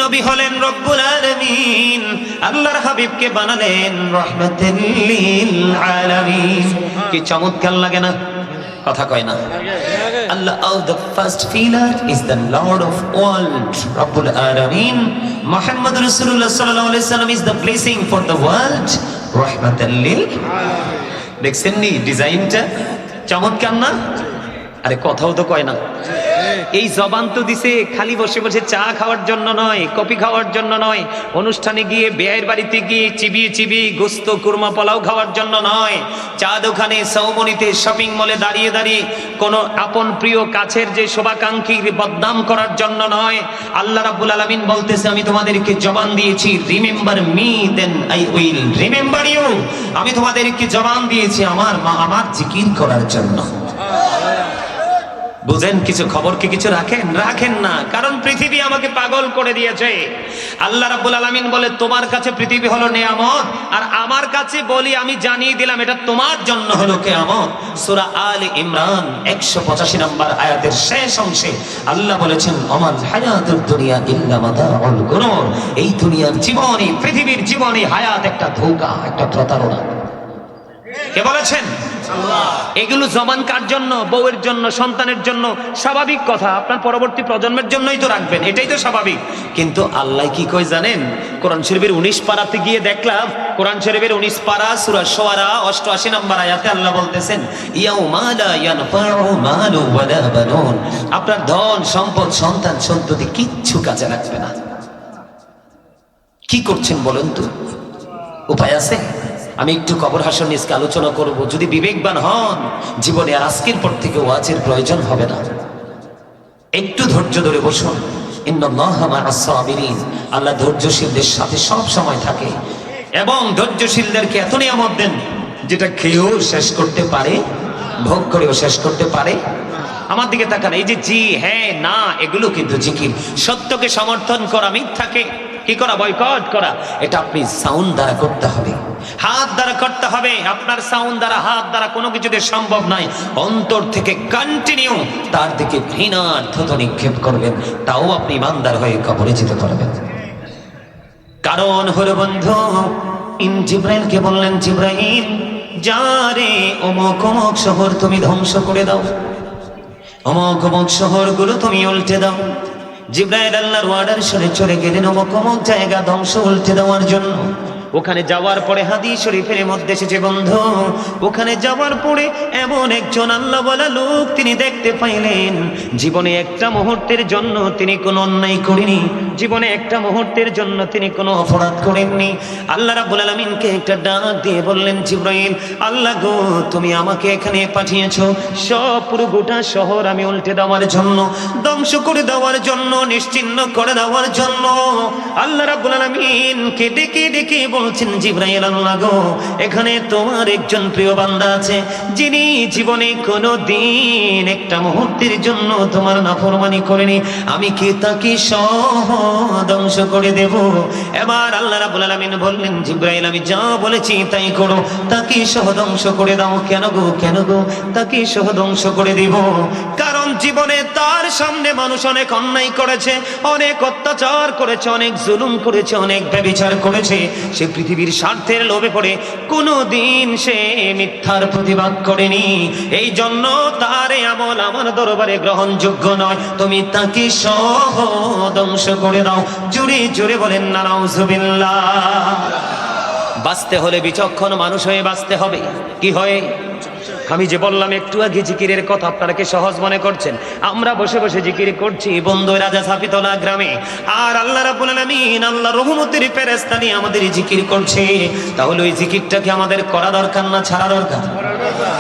নবী হলেন রব্বুল আলামিন। আল্লাহর হাবিবকে বানালেন রাহমাতাল লিল আলামিন। কি চমৎকার লাগে না? কথা কয় না। Allah, the first pillar is the Lord of world, Rabbul Alamin. Muhammad Rasulullah sallallahu alaihi wasallam is the blessing for the world, rahmatan lil alamin. দেখছেন নি ডিজাইনটা চমৎকার না? আরে কথাও তো কয় না। এই জবান তো দিছে খালি বসে বসে চা খাওয়ার জন্য নয়, কফি খাওয়ার জন্য নয়, অনুষ্ঠানে গিয়ে বিয়ের বাড়িতে গিয়ে চিবিয়ে চিবিয়ে গোস্ত কুরমা পোলাও খাওয়ার জন্য নয়, চা দোকানে সৌমনিতে শপিং মলে দাঁড়িয়ে দাঁড়িয়ে কোনো আপন প্রিয় কাছের যে শোভাকাঙ্ক্ষীর বদনাম করার জন্য নয়। আল্লাহ রাব্বুল আলামিন বলতেছে, আমি তোমাদেরকে জবান দিয়েছি, remember me then I will remember you. আমি তোমাদেরকে জবান দিয়েছি আমার জিকির করার জন্য। বুঝেন? কিছু খবর কি কিছু রাখেন? রাখেন না, কারণ পৃথিবী আমাকে পাগল করে দিয়েছে। আল্লাহ রাব্বুল আলামিন বলে, তোমার কাছে পৃথিবী হলো নেয়ামত, আর আমার কাছে বলি আমি জানিয়ে দিলাম এটা তোমার জন্য হলো কিয়ামত। সূরা আলে ইমরান 185 নম্বর আয়াতের শেষ অংশে আল্লাহ বলেছেন, আমাল হায়াতুদ দুনিয়া ইল্লা মাতাউল গুরুর। এই দুনিয়ার জীবনে, পৃথিবীর জীবনে হায়াত একটা ধোঁকা, একটা প্রতারণা। কে বলেছেন? আল্লাহ। এগুলো জবান কার জন্য? বউয়ের জন্য, সন্তানের জন্য। স্বাভাবিক কথা, আপনার পরবর্তী প্রজন্মের জন্যই তো রাখবেন, এটাই তো স্বাভাবিক। কিন্তু আল্লাহ কি কই জানেন? কোরআন শরীফের 19 পারাতে গিয়ে দেখলাম, কোরআন শরীফের 19 পারা সূরা শুআরা 88 নম্বর আয়াতে আল্লাহ বলতেছেন, ইয়াউমা লা ইয়ানফাউ মালু ওয়ালা বানুন। আপনার ধন সম্পদ, সন্তান সন্ততি কিচ্ছু কাজে লাগবে না। কি করছেন বলেন তো? উপায় আছে? আমি একটু কবর হাসর নিয়ে আলোচনা করব। যদি বিবেকবান হন, জীবনে আর আজকের পর থেকে ওয়াজের প্রয়োজন হবে না। একটু ধৈর্য ধরে বসুন। ইন্নাল্লাহা মা'আস সাবিরিন। আল্লাহ ধৈর্যশীলদের সাথে সব সময় থাকে, এবং ধৈর্যশীলদেরকে এত নিয়ামত দেন যেটা খেয়েও শেষ করতে পারে, ভোগ করেও শেষ করতে পারে। আমার দিকে তাকান। এই যে জি, হ্যাঁ, না, এগুলো কিন্তু জিকির। সত্যকে সমর্থন করা, মিথ্যাকে কি করা? বয়কট করা। এটা আপনি সাউন্ড দ্বারা করতে হবে, হাত দ্বারা করতে হবে। আপনার সাউন্ড দ্বারা, হাত দ্বারা কোনো কিছুতে সম্ভব নয়। অন্তর থেকে কন্টিনিউ তার দিকে ঘৃণার থুতু নিক্ষেপ করবেন, তাও আপনি ইমানদার হয়ে কবরে যেতে পারবেন। কারণ হলো বন্ধু, জিবরাইলকে বললেন, জিবরাইল যারে অমুক অমুক শহর তুমি ধ্বংস করে দাও, অমুক অমুক শহরগুলো তুমি উল্টে দাও। জিবরাইল আল্লাহর অর্ডার শুনে চলে গেলেন অমুক অমুক জায়গা ধ্বংস উল্টে দেওয়ার জন্য। ওখানে যাওয়ার পরে হাদিস শরীফের মধ্যে এসেছে বন্ধু, ওখানে যাওয়ার পরে এমন একজন আল্লাহ বলা লোক তিনি দেখতে পাইলেন, জীবনে একটা মুহূর্তের জন্য তিনি কোনো অন্যায় করেনি, জীবনে একটা মুহূর্তের জন্য তিনি কোনো অপরাধ করেননি। আল্লাহ রাব্বুল আলামিনকে একটা ডাক দিয়ে বললেন, জিবরাইল, আল্লাহ গো তুমি আমাকে এখানে পাঠিয়েছো সব পুরো গোটা শহর আমি উল্টে দেওয়ার জন্য, ধ্বংস করে দেওয়ার জন্য, নিশ্চিহ্ন করে দেওয়ার জন্য। আল্লাহ রাব্বুল আলামিনকে ডেকে ডেকে বলছেন, জিবরাইল আল্লাহ গো এখানে তোমার একজন প্রিয় বান্দা আছে যিনি জীবনে কোনো দিন একটা মুহূর্তের জন্য তোমার নাফরমানি করেনি, আমি কি তাকে সহ ধ্বংস করে দেব? এবার আল্লাহ রাব্বুল আলামিন বললেন, জিবরাইল আমি যা বলেছি তাই করো, তাকে সহ ধ্বংস করে দাও। কেন গো, কেন গো? তাকে সহ ধ্বংস করে দিব, কারণ জীবনে তার সামনে মানুষ অনেক অন্যায় করেছে, অনেক অত্যাচার করেছে, অনেক জুলুম করেছে, অনেক ব্যভিচার করেছে। সে পৃথিবীর স্বার্থের লোভে পড়ে কোনো দিন সে মিথ্যার প্রতিবাদ করেনি, এই জন্য তার আমল আমার দরবারে গ্রহণযোগ্য নয়, তুমি তাকে সহ ধ্বংস করে দাও। জোরে জোরে বলেন না নাউজুবিল্লাহ। বাঁচতে হলে বিচক্ষণ মানুষ হয়ে বাঁচতে হবে। কি হয়? আমি যে বললাম একটু আগে জিকিরের কথা, আপনারা কি সহজ মনে করছেন? আমরা বসে বসে জিকির করছি বন্ধু রাজা সাফিতলা গ্রামে, আর আল্লাহ রাব্বুল আলামিন আল্লাহ রহমতের ফেরেশতা নিয়ে আমাদের জিকির করছে, তাহলে ওই জিকিরটাকে আমাদের করা দরকার না ছাড়া দরকার?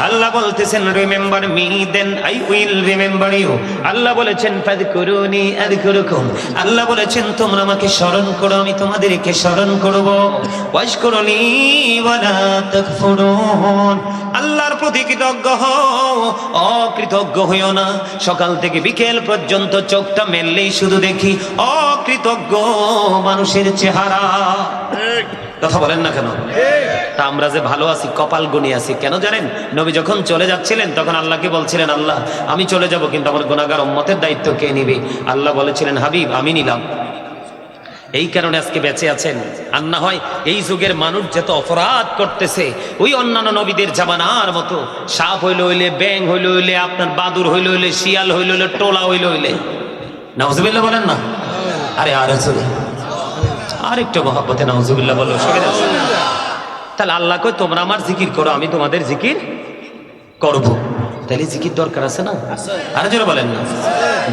আল্লাহ বলতেছেন, remember me then I will remember you. Allah বলেছেন, ফাযকুরুনি আযকুরুকুম। আল্লাহ বলেছেন তোমরা আমাকে স্মরণ করো, আমি তোমাদেরকে স্মরণ করব। ওয়াশকুরুনি ওয়ালা তাকফুরুন। আল্লাহর প্রতি কৃতজ্ঞ হও, অকৃতজ্ঞ হইও না। সকাল থেকে বিকেল পর্যন্ত চোখটা মেললেই শুধু দেখি অকৃতজ্ঞ মানুষের চেহারা। কথা বলেন না কেন? তা আমরা যে ভালো আছি, কপাল গুণী আছি কেন জানেন? নবী যখন চলে যাচ্ছিলেন তখন আল্লাহকে বলছিলেন, আল্লাহ আমি চলে যাব কিন্তু আমার গুনাহগার উম্মতের দায়িত্ব কে নিবে? আল্লাহ বলেছিলেন, হাবিব আমি নিলাম। এই কারণে আজকে বেঁচে আছেন। আর না হয় এই যুগের মানুষ যত অপরাধ করতেছে, ওই অন্যান্য নবীদের জামানার মতো সাপ হইলে হইলে, ব্যাং হইলে হইলে, আপনার বাদুর হইলে হইলে, শিয়াল হইলে হইলে, টোলা হইলে হইলে। নাউজুবিল্লাহ বলেন না? আরে আর আরেকটু মহব্বতে নাউজুবিল্লাহ বলো। তাহলে আল্লাহ কই তোমরা আমার জিকির করো, আমি তোমাদের জিকির করব। তাহলে জিকির দরকার আছে না? আরে জোরে বলেন না।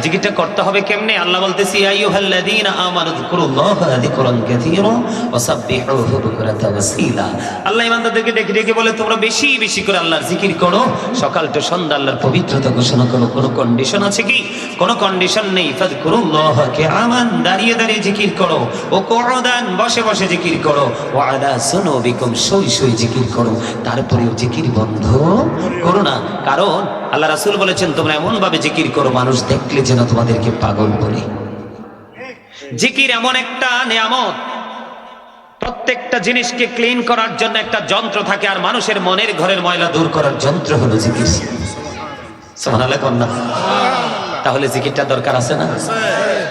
জিকিরটা করতে হবে কেমনে? আল্লাহ বলতেছি, আইয়ুহাল্লাযীনা আমানু যিকুরুল্লাহা যিকরান কাসীরা ওয়াসাব্বিহুহু বুকরাতাও ওয়াসীলা। আল্লাহ ইমানদারদেরকে ডেকে ডেকে বলে তোমরা বেশি বেশি করে আল্লাহর জিকির করো, সকাল টু সন্ধ্যা আল্লাহর পবিত্রতা ঘোষণা করো। কোনো কন্ডিশন আছে কি? কোনো কন্ডিশন নেই। ফাযকুরুল্লাহা কিয়ামান, দাঁড়িয়ে দাঁড়িয়ে জিকির করো, ও কুউদান, বসে বসে জিকির করো, ওয়া আলা সুনুবিকুম, শুই শুই জিকির করো। তারপরেও জিকির বন্ধ করো না, কারণ আল্লাহ রাসূল বলেছেন তোমরা এমন ভাবে জিকির করো মানুষ দেখলে যেন তোমাদেরকে পাগল বলে। জিকির এমন একটা নিয়ামত, প্রত্যেকটা জিনিসকে ক্লিন করার জন্য একটা যন্ত্র থাকে, আর মানুষের মনের ঘরের ময়লা দূর করার যন্ত্র হলো জিকির। সুবহানাল্লাহ কন্যা। তাহলে জিকিরটা দরকার আছে না?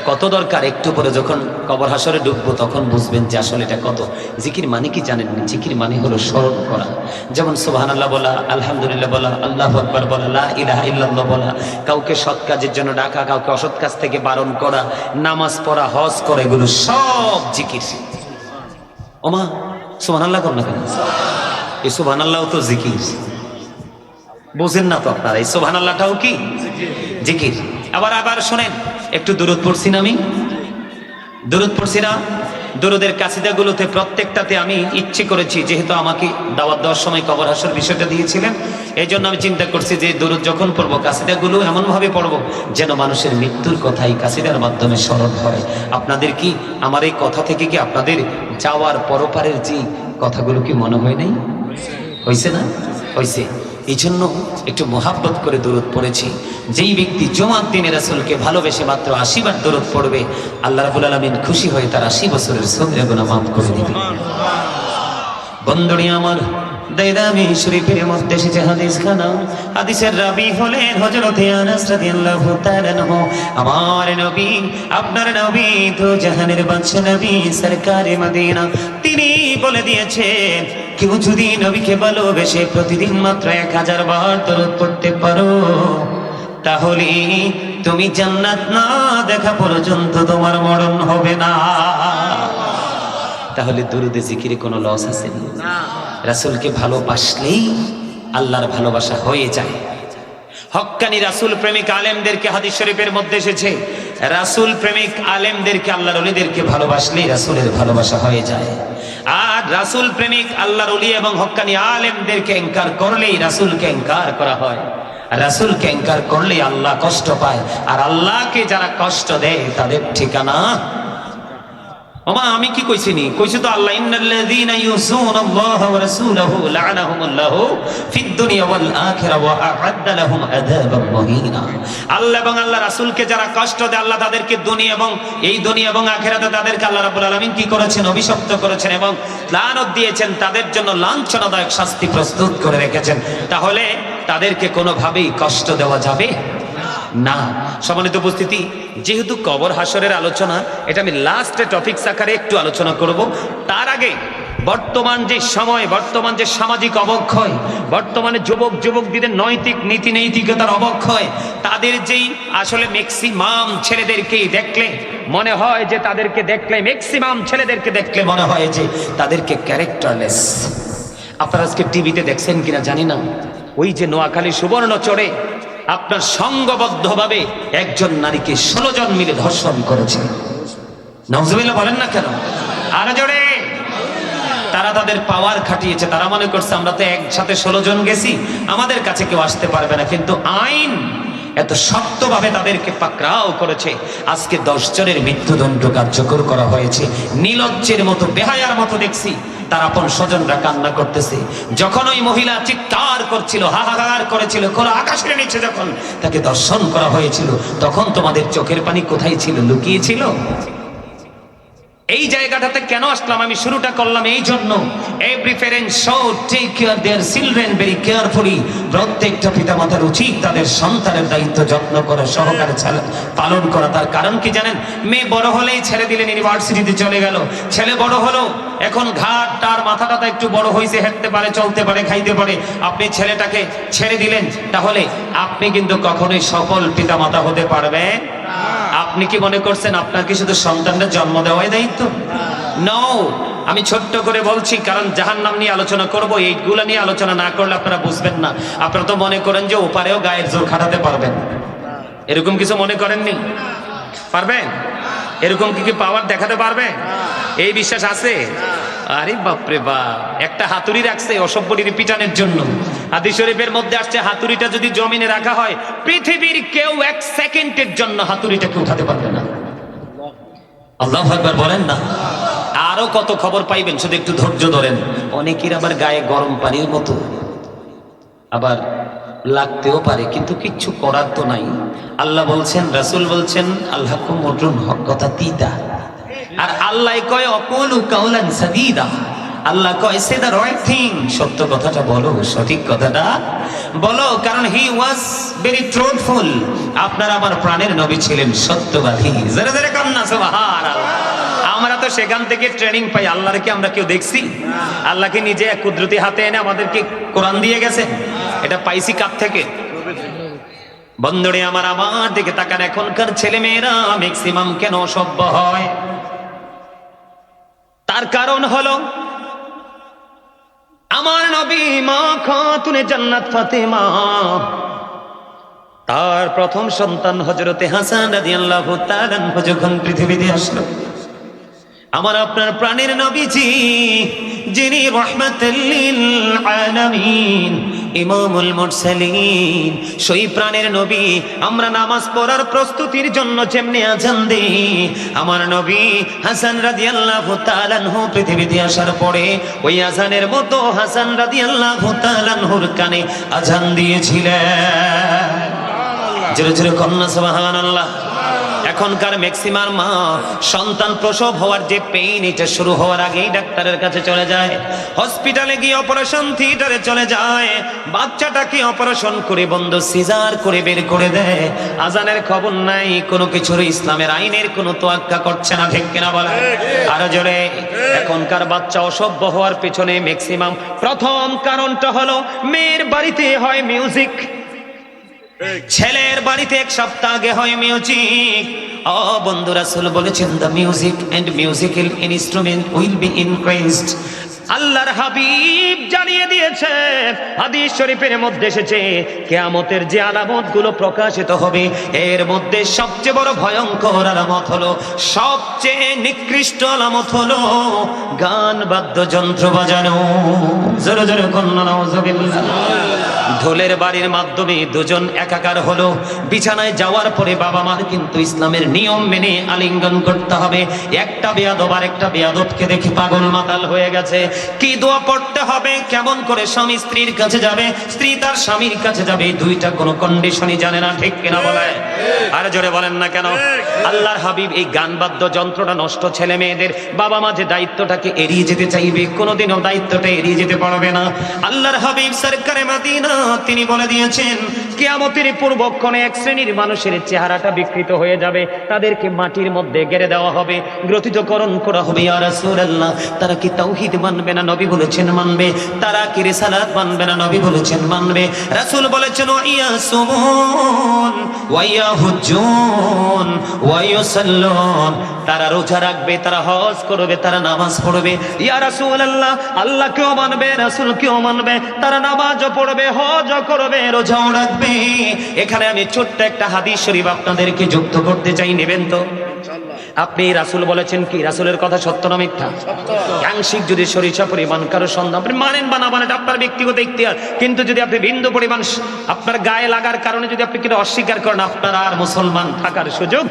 কত দরকার। একটু পরে যখন কবর হাসরে ডুববো তখন বুঝবেন যে আসলে এটা কত। জিকির মানে কি জানেন? জিকির মানে হলো স্মরণ করা। যেমন সুবহানাল্লাহ বলা, আলহামদুলিল্লাহ বলা, আল্লাহু আকবার বলা, লা ইলাহা ইল্লাল্লাহ বলা, কাউকে সৎ কাজের জন্য ডাকা, কাউকে অসৎ কাজ থেকে বারণ করা, নামাজ পড়া, হজ করা, এগুলো সব জিকির। ওমা সুবহানাল্লাহ কর না কেন? এই সুবহানাল্লাহ তো জিকির। বুঝেন না তো আপনারা? এই সুবহানাল্লাহটাও কি জিকির? আবার শোনেন, একটু দুরূদ পড়ছি না? আমি দুরূদ পড়ছি না? দুরূদের কাসিদাগুলোতে প্রত্যেকটাতে আমি ইচ্ছে করেছি, যেহেতু আমাকে দাওয়াত দেওয়ার সময় কবর হাসর বিষয়টা দিয়েছিলেন, এই জন্য আমি চিন্তা করছি যে দুরূদ যখন পড়বো কাসিদাগুলো এমনভাবে পড়বো যেন মানুষের মৃত্যুর কথাই কাসিদার মাধ্যমে স্মরণ হয়। আপনাদের কি আমার এই কথা থেকে কি আপনাদের যাওয়ার পরপারের যে কথাগুলো কি মনে হয় নাই? হয়েছে না? হয়েছে। এই জন্য একটু মোহাব্বত করে দরুদ পড়েছি। যেই ব্যক্তি জুমার দিনে রাসূলকে ভালোবেসে মাত্র 80 বার দরুদ পড়বে, আল্লাহ রাব্বুল আলামিন খুশি হয়ে তার 80 বছরের সগীরা গুনাহ মাফ করে দিবে। বন্ধুরি আমার, দাইদামি শরীফের মধ্যে এসেছে হাদিস খানা। হাদিসের রাবী হলেন হযরত আনাস রাদিয়াল্লাহু তাআলা আনহু। আমার নবী, আপনার নবী তো জাহানের বাদশা নবী সরকারে মদিনা, তিনি বলে দিয়েছেন কেউ যদি নবীকে ভালোবেসে প্রতিদিন মাত্র 1000 বার দরুদ পড়তে পারো, তাহলে তুমি জান্নাত না দেখা পর্যন্ত তোমার মরণ হবে না। তাহলে দুরুদে জিকিরে কোনো লস আছে? রাসূলকে ভালোবাসলেই আল্লাহর ভালোবাসা হয়ে যায়। হক্কানি রাসূল প্রেমিক আলেমদেরকে হাদিস শরীফের মধ্যে এসেছে, রাসূল প্রেমিক আলেমদেরকে আল্লাহর ওলিদেরকে ভালোবাসলেই রাসূলের ভালোবাসা হয়ে যায়। আর রাসূল প্রেমিক আল্লাহর ওলি এবং হক্কানি আলেমদেরকে ইনকার করলেই রাসূলকে ইনকার করা হয়। রাসূলকে ইনকার করলেই আল্লাহ কষ্ট পায়, আর আল্লাহকে যারা কষ্ট দেয় তাদের ঠিকানা। ওমা আমি কি কইছিনি? কইছি তো আল্লাহ, ইন্নাল্লাযীনা ইউযুনাল্লাহা ওয়া রাসূলাহু লা'নাহুমুল্লাহু ফিদ দুনিয়া ওয়াল আখিরা ওয়া আ'আদ্দা লাহুম আযাবাম মুহিনা। আল্লাহ এবং আল্লাহ রাসূলকে যারা কষ্ট দেয় আল্লাহ তাদেরকে দুনিয়া এবং আখিরাতে তাদেরকে আল্লাহ রাব্বুল আলামিন কি করেছেন? অভিশপ্ত করেছেন এবং লানত দিয়েছেন, তাদের জন্য লাঞ্ছনাদায়ক শাস্তি প্রস্তুত করে রেখেছেন। তাহলে তাদেরকে কোনোভাবেই কষ্ট দেওয়া যাবে না। সম্মানিত উপস্থিতি, যেহেতু কবর হাসরের আলোচনা, এটা আমি লাস্টে টপিক আকারে একটু আলোচনা করব। তার আগে বর্তমান যে সময়, বর্তমান যে সামাজিক অবক্ষয়, বর্তমানে যুবকদের নৈতিক নীতি নৈতিকতার অবক্ষয়, তাদের যেই আসলে ম্যাক্সিমাম ছেলেদেরকে দেখলে মনে হয় যে মনে হয় যে তাদেরকে ক্যারেক্টারলেস। আপনারা আজকে টিভিতে দেখছেন কিনা জানি না, ওই যে নোয়াখালী সুবর্ণচরে আপনার সংঘবদ্ধভাবে একজন নারীকে 16 জন মিলে ধর্ষণ করেছে। নাউজুবিল্লাহ বলেন না কেন? আরো জোরে। তারা তাদের পাওয়ার খাটিয়েছে, তারা মনে করছে আমরা তো একসাথে 16 জন গেছি, আমাদের কাছে কেউ আসতে পারবে না। কিন্তু আইন এত শক্তভাবে তাদেরকে পাকড়াও করেছে, আজকে 10 জনের মৃত্যুদণ্ড কার্যকর করা হয়েছে। নির্লজ্জের মতো, বেহায়ার মতো দেখছি তার আপন স্বজনরা কান্না করতেছে। যখন ওই মহিলা চিৎকার করছিল, হাহাকার করেছিল, খোলা আকাশের নিচে যখন তাকে দর্শন করা হয়েছিল, তখন তোমাদের চোখের পানি কোথায় ছিল? লুকিয়েছিল? এই জায়গাটাতে কেন আসলাম? আমি শুরুটা করলাম এই জন্য, every parent should take care their children very carefully. প্রত্যেকটা পিতামাতার উচিত তাদের সন্তানের দায়িত্ব যত্ন করা, সহকারে পালন করা। তার কারণ কি জানেন? মেয়ে বড় হলেই ছেড়ে দিলেন, ইউনিভার্সিটিতে চলে গেল। ছেলে বড় হলো, এখন ঘাটটার মাথাটা একটু বড় হয়েছে, হাঁটতে পারে, চলতে পারে, খাইতে পারে। আপনি ছেলেটাকে ছেড়ে দিলেন, তাহলে আপনি কিন্তু কখনোই সফল পিতামাতা হতে পারবেন। আপনি কি মনে করছেন আপনার কি শুধু সন্তানদের জন্ম দেওয়াই দায়িত্ব? নো, আমি ছোট্ট করে বলছি, কারণ জাহান্নাম নিয়ে আলোচনা করব। এইগুলা নিয়ে আলোচনা না করলে আপনারা বুঝবেন না। আপনারা তো মনে করেন যে ওপারেও গায়ের জোর খাটাতে পারবেন, এরকম কিছু মনে করেননি? পারবেন? এরকম কি পাওয়ার দেখাতে পারবে? এই বিশ্বাস আছে? আরে বাপরে বাপ, একটা হাতুড়ি রাখছে অসভ্যটির পিটানের জন্য। হাদিস শরীফের মধ্যে আসছে, হাতুড়িটা যদি জমিনে রাখা হয়, পৃথিবীর কেউ 1 সেকেন্ডের জন্য হাতুড়িটাকে উঠাতে পারবে না। আল্লাহু আকবার বলেন না। আরো কত খবর পাইবেন, শুধু একটু ধৈর্য ধরেন। অনেকের আবার গায়ে গরম পানির মতো আবার লাগতেও পারে, কিন্তু কিচ্ছু করার তো নাই। আল্লাহ বলছেন, রাসূল বলছেন, আল্লাহকুম মুরুন, হক কথা তিতা। আর আল্লাহ কয় অকুলু কাউলান সাদীদা, আল্লাহ কয় সে দ্য রাইট থিং, সত্য কথাটা বলো, সঠিক কথাটা বলো। কারণ হি ওয়াজ ভেরি ট্রুথফুল। আপনার আমার প্রাণের নবী ছিলেন সত্যবাদী। জোরে জোরে কান্না সুবহানাল্লাহ। আমরা তো সেখান থেকে ট্রেনিং পাই। আল্লাহর কি আমরা কেউ দেখছি? আল্লাহকে নিজে এক কুদরতি হাতে এনে আমাদেরকে কোরআন দিয়ে গেছে। এটা পাইছি কার থেকে? বন্ধুরে আমার দিকে তাকান। এখনকার ছেলে মেয়েরা ম্যাক্সিমাম কেন অসভ্য হয়? তার কারণ হলো আমার নবী মা খাতুনে জান্নাত ফাতেমা, তার প্রথম সন্তান হযরতে হাসান রাদিয়াল্লাহু তাআলা আনহু যখন পৃথিবীতে আসলো, আমার আপনার প্রাণের নবীজি, যিনি রাহমাতুল লিল আলামিন, ইমামুল মুরসালিন, সেই প্রাণের নবী, আমরা নামাজ পড়ার প্রস্তুতির জন্য যেমনি আযান দেই, আমার নবী হাসান রাদিয়াল্লাহু তাআলা আনহু পৃথিবীতে আসার পরে ওই আযানের মতো হাসান রাদিয়াল্লাহু তাআলা আনহুর কানে আযান দিয়েছিলেন। জোরে জোরে কন্যা সুবহানাল্লাহ। এখনকার ম্যাক্সিমাম মা সন্তান প্রসব হওয়ার যে পেইন, এটা শুরু হওয়ার আগেই ডাক্তারের কাছে চলে যায়, হসপিটালে গিয়ে অপারেশন থিয়েটারে চলে যায়, বাচ্চাটাকে অপারেশন করে বন্ধ সিজার করে বের করে দেয়। আজানের খবর নাই, কোনো কিছুর ইসলামের আইনের কোনো তোয়াক্কা করছে না, ঠিক কিনা বলে? আরো জোরে। এখনকার বাচ্চা অসভ্য হওয়ার পিছনে ম্যাক্সিমাম প্রথম কারণটা হলো মেয়ের বাড়িতে হয় মিউজিক, ছেলের বাড়িতে 1 সপ্তাহ আগে হয় মিউজিক। বন্ধু রাসূল বলেছেন the music and musical instrument will be increased. আল্লাহর হাবিব জানিয়ে দিয়েছে, হাদিস শরীফের মধ্যে এসেছে, কিয়ামতের যে আলামতগুলো প্রকাশিত হবে এর মধ্যে সবচেয়ে বড় ভয়ঙ্কর আলামত হলো, সবচেয়ে নিকৃষ্ট আলামত হলো গান বাদ্যযন্ত্র বাজানো। জোরে জোরে কন্যা নাউজুবিল্লাহ। ঢোলের বাড়ির মাধ্যমে দুজন একাকার হলো, বিছানায় যাওয়ার পরে বাবা মার কিন্তু ইসলামের নিয়ম মেনে আলিঙ্গন করতে হবে। একটা বেয়াদব আর একটা বেয়াদবকে দেখে পাগল মাতাল হয়ে গেছে। কি দোয়া পড়তে হবে, কেমন করে স্বামী স্ত্রীর কাছে যাবে, স্ত্রী তার স্বামীর কাছে যাবে, দুইটা কোনো কন্ডিশনই জানে না, ঠিক কিনা বলে? আর জোরে বলেন না কেন? আল্লাহর হাবিব এই গান বাদ্য যন্ত্রটা নষ্ট ছেলে মেয়েদের বাবা মা যে দায়িত্বটাকে এড়িয়ে যেতে চাইবে, কোনোদিনও দায়িত্বটা এড়িয়ে যেতে পারবে না। আল্লাহর হাবিব সরকারে মাদিনা তিনি বলে দিয়েছেন, কিয়ামতের পূর্বক্ষণে এক শ্রেণীর মানুষের চেহারাটা বিকৃত হয়ে যাবে, তাদেরকে মাটির মধ্যে গেড়ে দেওয়া হবে, গ্রথিতকরণ করা হবে। ইয়া রাসূলুল্লাহ, তারা কি তাওহীদ মানবে না? নবী বলেছেন মানবে। তারা কি রিসালাত মানবে না? নবী বলেছেন মানবে। রাসূল বলেছেন ওয়া সুমুন ওয়া ইয়াহুজ্জুন ওয়া ইউসাল্লুন, তারা রোজা রাখবে, তারা হজ করবে, তারা নামাজ পড়বে। ইয়া রাসূলুল্লাহ, আল্লাহ কেউ মানবে, রাসূল কেউ মানবে, তারা নামাজও পড়বে, হজও করবে, রোজাও রাখবে। এখানে আমি ছোট্ট একটা হাদিস শরীফ আপনাদেরকে যুক্ত করতে চাই, নেবেন তো? আপনি রাসূল বলেছেন কি, রাসূলের কথা সত্য না মিথ্যা? আংশিক যদি সরিষা পরিমাণ কারো সন্দেহ, আপনি মানেন বা না মানেন আপনার ব্যক্তিগত ইখতিয়ার, কিন্তু যদি আপনি বিন্দু পরিমাণ আপনার গায়ে লাগার কারণে যদি আপনি কিন্তু অস্বীকার করেন, আপনার আর মুসলমান থাকার সুযোগ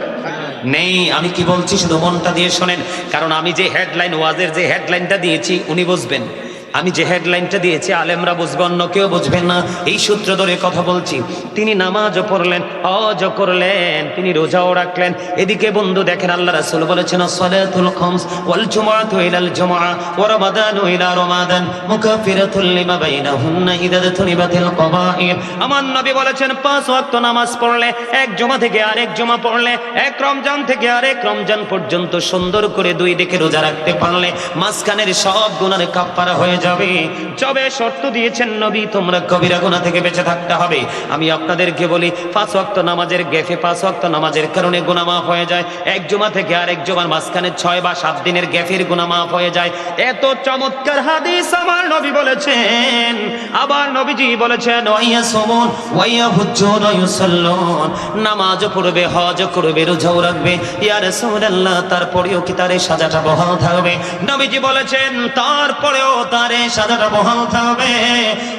নেই। আমি কি বলছি শুধু মনটা দিয়ে শোনেন, কারণ আমি যে হেডলাইন, ওয়াজের যে হেডলাইনটা দিয়েছি উনি বুঝবেন, আমি যে হেডলাইনটা দিয়েছি আলেমরা বুঝবে, অন্য কেউ বুঝবেন না। এই সূত্র ধরে কথা বলছি। তিনি নামাজও পড়লেন, হজও করলেন, তিনি রোজাও রাখলেন। এদিকে বন্ধু দেখেন, আল্লাহ রাসূল বলেছেন সালাতুল খামস ওয়াল জুমআতু ইলাল জুমআ ওয়া রমাদানু ইলা রমাদান মুকাফিরাতুল লিমা বাইনাহুন্না ইযা তুনিবাতিল কবাইর। আমার নবী বলেছেন 5 ওয়াক্ত নামাজ পড়লে, এক জুমা থেকে আরেক জুমা পড়লে, এক রমজান থেকে আরেক রমজান পর্যন্ত সুন্দর করে দুই দিকে রোজা রাখতে পারলে মাঝখানের সব গুনাহ কাফারা হয়ে যাবে। তবে শর্ত দিয়েছেন নবী, তোমরা কবিরা গুনাহ থেকে বেঁচে থাকতে হবে। আমি আপনাদেরকে বলি, 5 ওয়াক্ত নামাজের গ্যাপে, 5 ওয়াক্ত নামাজের কারণে গুনাহ মাফ হয়ে যায়। এক জুমা থেকে আরেক জুমার মাঝখানে 6 বা 7 দিনের গ্যাপের গুনাহ মাফ হয়ে যায়। এত চমৎকার হাদিস আমার নবী বলেছেন। আবার নবীজি বলেছেন ওয়াইয়াসুমুন ওয়াইয়াহুজ্জুন ওয়াইউসাল্লুন, নামাজ পড়বে, হজ করবে, রোজাও রাখবে। ইয়া রাসূলুল্লাহ, তারপরেও কি তার সাজাটা বহাল থাকবে? নবীজি বলেছেন তারপরেও তার সাজাটা বহাল থাকবে।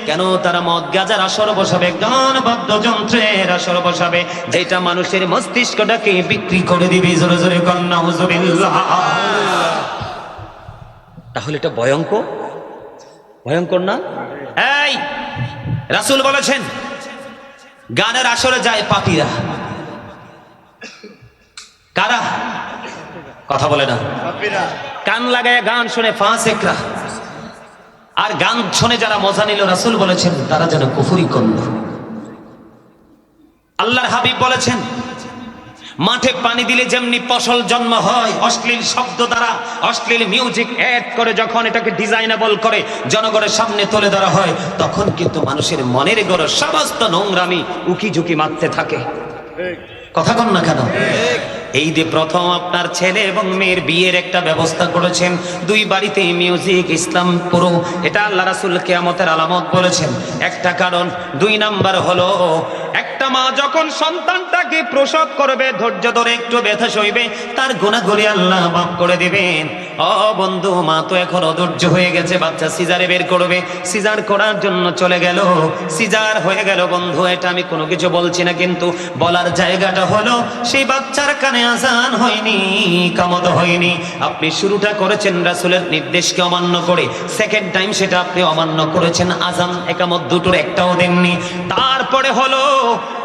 কেন? তারা মদ গাঁজার আসর বসাবে, গান বাদ্যযন্ত্রের আসর বসাবে, যেটা মানুষের মস্তিষ্কটাকে বিক্রি করে দিবে। জোরে জোরে কন্যা হুজুবিল্লাহ। তাহলে এটা ভয়ঙ্কর, ভয়ঙ্কর না? এই রাসূল বলেছেন গানের আসরে যায় পাপীরা। কারা? কথা বলে না। কান লাগায় গান শুনে ফাসিকরা, আর গান শুনে যারা মজা নিল, রাসূল বলেছেন তারা যেন কুফরি করল। আল্লাহর হাবিব বলেছেন মাঠে পানি দিলে যেমনি ফসল জন্ম হয়, অশ্লীল শব্দ দ্বারা, অশ্লীল মিউজিক অ্যাড করে যখন এটাকে ডিজাইনেবল করে জনগণের সামনে তুলে ধরা হয়, তখন কিন্তু মানুষের মনের গড়ে সমস্ত নোংরামি উকি ঝুঁকি মারতে থাকে। কথা কন না কেন? এই যে প্রথম আপনার ছেলে এবং মেয়ের বিয়ের একটা ব্যবস্থা করেছেন, দুই বাড়িতেই মিউজিক, ইসলাম পুরো, এটা আল্লাহ রাসূল কিয়ামতের আলামত বলেছেন। একটা কারণ। 2 নাম্বার হলো, একটা মা যখন সন্তানটাকে প্রসব করবে, ধৈর্য ধরে একটু ব্যথা সইবে, তার গুনাহগুলি আল্লাহ মাফ করে দিবেন। ও বন্ধু, মা তো এখন অধৈর্য হয়ে গেছে, বাচ্চা সিজারে বের করবে, সিজার করার জন্য চলে গেল, সিজার হয়ে গেল। বন্ধু, এটা আমি কোনো কিছু বলছি না, কিন্তু বলার জায়গাটা হলো সেই বাচ্চার কানে আযান হয়নি, কামত হয়নি। আপনি শুরুটা করেছেন রাসূলের নির্দেশকে অমান্য করে, সেকেন্ড টাইম সেটা আপনি অমান্য করেছেন, আযান একামত দুটোর একটাও দেননি। তারপরে হলো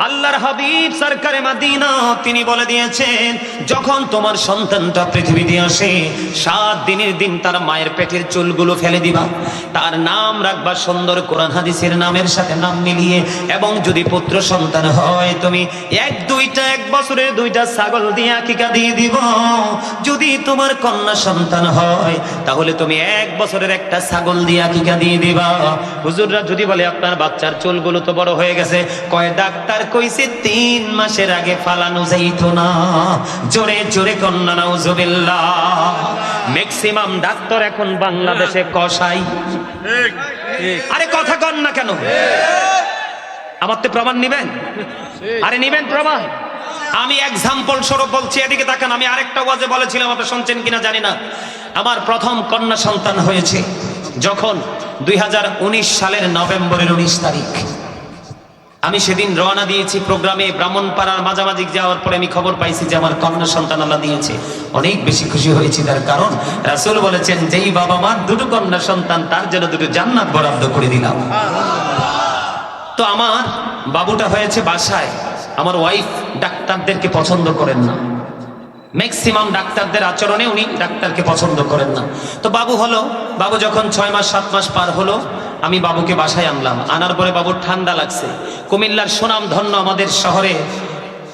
আল্লাহর হাবিব সরকারে মাদিনা তিনি বলে দিয়েছেন, যখন তোমার সন্তানটা পৃথিবীতে আসে, দিনের দিন তার মায়ের পেটের চুলগুলো ফেলে দিবা, তার নাম রাখবা সুন্দর কোরআন হাদিসের নামের সাথে নাম মিলিয়ে। এবং যদি পুত্র সন্তান হয় তুমি এক বছরের 2টা ছাগল দিয়ে আকিকা দিয়ে দিব। যদি তোমার কন্যা সন্তান হয় তাহলে তুমি 1 বছরের একটা ছাগল দিয়ে আকিকা দিয়ে দিবা। হুজুররা যদি বলে আপনার বাচ্চার চুলগুলো তো বড় হয়ে গেছে, কয় ডাক্তার কইছে 3 মাসের আগে ফালানো যাইতো না। জোরে জোরে কন্যা নাউজুবিল্লাহ। ম্যাক্সিমাম ডাক্তার এখন বাংলাদেশে কসাই। আরে কথা কন না কেন? আমার তো প্রমাণ নিবেন? আরে নিবেন প্রমাণ? আমি এক্সাম্পল স্বরূপ বলছি, এদিকে তাকান। আমি আরেকটা ওয়াজে বলেছিলাম, আপনারা শুনছেন কিনা জানি না। আমার প্রথম কন্যা সন্তান হয়েছে যখন 2019 সালের নভেম্বরের 19 তারিখ। আমি সেদিন রওনা দিয়েছি প্রোগ্রামে, ব্রাহ্মণপাড়ার মাঝামাঝি যাওয়ার পরে আমি খবর পাইছি যে আমার কন্যা সন্তান আল্লাহ দিয়েছে। অনেক বেশি খুশি হয়েছি, তার কারণ রাসূল বলেছেন যেই বাবা মার 2টো কন্যা সন্তান তার জন্য 2টো জান্নাত বরাদ্দ করে দিলাম। তো আমার বাবুটা হয়েছে বাসায়। আমার ওয়াইফ ডাক্তারদেরকে পছন্দ করেন না, ম্যাক্সিমাম ডাক্তারদের আচরণে উনি ডাক্তারকে পছন্দ করেন না। তো বাবু হলো, বাবু যখন 6 মাস 7 মাস পার হলো, আমি বাবুকে বাসায় আনলাম। আনার পরে বাবুর ঠান্ডা লাগছে। কুমিল্লার সুনাম ধন্য আমাদের শহরে,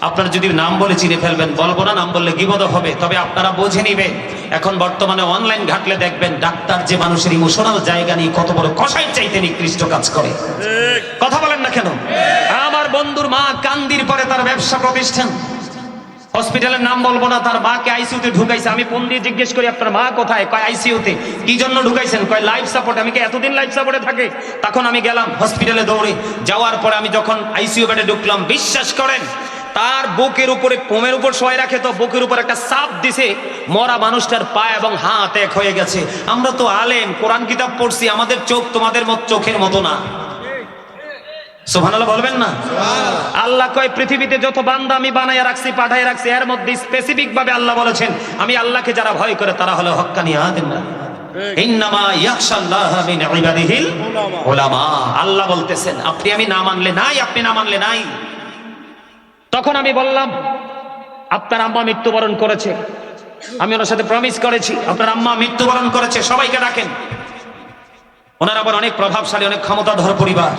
আপনারা যদি নাম বলে চিনে ফেলবেন, বলবো না, নাম বললে গিবত হবে, তবে আপনারা বুঝে নিবেন। এখন বর্তমানে অনলাইন ঘাটলে দেখবেন ডাক্তার যে মানুষের ইমোশনাল জায়গা নিয়ে কত বড় কসাই চাইতে নিকৃষ্ট কাজ করে। কথা বলেন না কেন? আমার বন্ধুর মা কান্দির পরে তার ব্যবসা প্রতিষ্ঠান, হসপিটালের নাম বলবো না, তার মাকে আইসিইউতে ঢুকাইছে। আমি ফোন দিয়ে জিজ্ঞেস করি আপনার মা কোথায়? কয় আইসিইউতে। কি জন্য ঢুকাইছেন? কয় লাইফ সাপোর্ট। আমি কি এতদিন লাইফ সাপোর্টে থাকে? তখন আমি গেলাম হসপিটালে দৌড়ে। যাওয়ার পরে আমি যখন আইসিইউ বেডে ঢুকলাম, বিশ্বাস করেন তার বুকের উপরে, কোমের উপর শোয় রাখে তো, বুকের উপর একটা চাপ দিছে। মরা মানুষটার পা এবং হাত এক হয়ে গেছে। আমরা তো আলেম, কোরআন কিতাব পড়ছি, আমাদের চোখ তোমাদের চোখের মতো না। সুবহানাল্লাহ বলবেন না? আল্লাহ কয় পৃথিবীতে যত বান্দা আমি বানায়া রাখছি, পাঠায় রাখছি, এর মধ্যে স্পেসিফিক ভাবে আল্লাহ বলেছেন আমি আল্লাহকে যারা ভয় করে তারা হলো হক্কানি আলেমরা। ইন্নামা ইয়াখশাল্লাহা মিন ইবাদিহিল উলামা। আল্লাহ বলতেছেন আপনি আমি না মানলে নাই, আপনি না মানলে নাই। তখন আমি বললাম আপনার আম্মা মৃত্যুবরণ করেছে, আমি ওনার সাথে প্রমিস করেছি আপনার আম্মা মৃত্যুবরণ করেছে, সবাইকে ডাকেন। ওনার আবার অনেক প্রভাবশালী, অনেক ক্ষমতাধর পরিবার,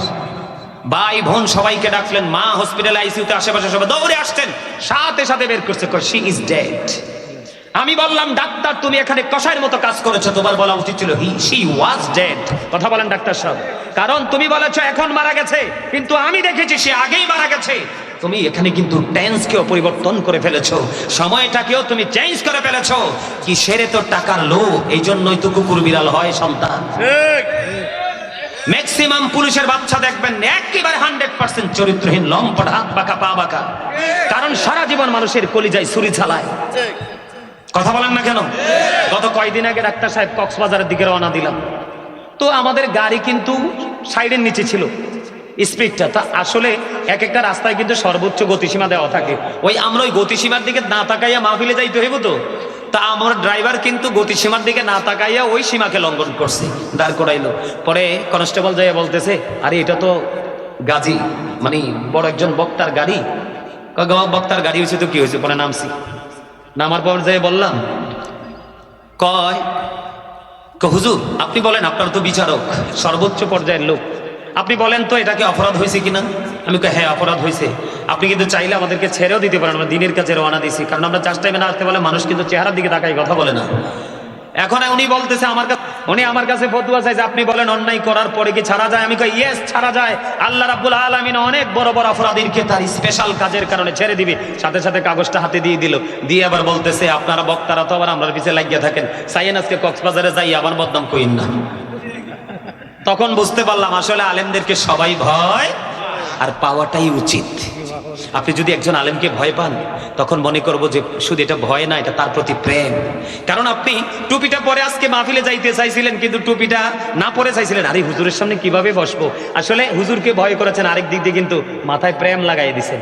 ভাই বোন সবাইকে ডাকলেন। মা হসপিটালে আইসিইউতে, আশেপাশে সবাই দৌড়ে আসছেন, সাথে সাথে বের করছে, শি ইজ ডেড। আমি বললাম ডাক্তার তুমি এখানে কসাইয়ের মতো কাজ করেছো, তোমার বলা উচিত ছিল শি ওয়াজ ডেড। কথা বলেন ডাক্তার সাহেব, কারণ তুমি বলেছো এখন মারা গেছে, কিন্তু আমি দেখেছি সে আগেই মারা গেছে। তুমি এখানে কিন্তু টেন্সকেও পরিবর্তন করে ফেলেছো, সময়টাকেও তুমি চেঞ্জ করে ফেলেছো। কি সেরে তো টাকার লোভ, এই জন্যই তো কুকুর বিড়াল হয় সন্তান। ম্যাক্সিমাম পুলিশের বাচ্চা দেখবেন একেবারে 100% চরিত্রহীন, লম্পট, হাত বাঁকা পা বাঁকা, কারণ সারা জীবন মানুষের কলিজায় ছুরি চালায়। কথা বলেন না কেন? গত কয়েকদিন আগে ডাক্তার সাহেব কক্সবাজারের দিকে রওনা দিলাম, তো আমাদের গাড়ি কিন্তু সাইডের নিচে ছিল, স্পিডটা তা আসলে এক একটা রাস্তায় কিন্তু সর্বোচ্চ গতিসীমা দেওয়া থাকে। আমরা ওই গতিসীমার দিকে না তাকাইয়া মাহফিলে যাইতে হইব তো, তা আমার ড্রাইভার কিন্তু গতিসীমার দিকে না তাকাইয়া ওই সীমাকে লঙ্ঘন করছে, দাঁড় করাইলো। পরে কনস্টেবল যাইয়া বলতেছে আরে এটা তো গাজী, মানে বড় একজন বক্তার গাড়ি। বক্তার গাড়ি হয়েছে তো কি হয়েছে? পরে নামছি, নামার পর যাই বললাম, কয় হুজুর আপনি বলেন, আপনার তো বিচারক, সর্বোচ্চ পর্যায়ের লোক, আপনি বলেন তো এটাকে অপরাধ হয়েছে কিনা? আমি কই হ্যাঁ অপরাধ হয়েছে। আপনি কিন্তু চাইলে আমাদেরকে ছেড়েও দিতে পারেন, আমরা দিনের কাছে রওনা দিছি, কারণ আমরা 4 টাইমে না আসতে পারলে মানুষ কিন্তু চেহারার দিকে তাকাই কথা বলে না। এখন উনি বলতেছে আমার কাছে ফতোয়া চাইছে, আপনি বলেন অন্যায় করার পরে কি ছাড়া যায়? আমি কই ইয়েস ছাড়া যায়। আল্লাহ রাব্বুল আলামিন অনেক বড় বড় অপরাধীকে তার স্পেশাল কাজের কারণে ছেড়ে দিবে। সাথে সাথে কাগজটা হাতে দিয়ে দিল, দিয়ে আবার বলতেছে আপনারা বক্তারা তো আবার আমরা পিছিয়ে লাগিয়ে থাকেন, চাইয়েন আজকে কক্সবাজারে যাই আবার বদনাম কইন না। তখন বুঝতে পারলাম আসলে আলেমদেরকে সবাই ভয় আর পাওয়াটাই উচিত। আপনি যদি একজন আলেমকে ভয় পান তখন মনে করব যে শুধু এটা ভয় না, এটা তার প্রতি প্রেম। কারণ আপনি টুপিটা পরে আজকে মাহফিলে যাইতে চাইছিলেন, কিন্তু টুপিটা না পরে চাইছিলেন আরে হুজুরের সামনে কিভাবে বসবো। আসলে হুজুরকে ভয় করেছেন, আরেক দিক দিয়ে কিন্তু মাথায় প্রেম লাগাই দিছেন।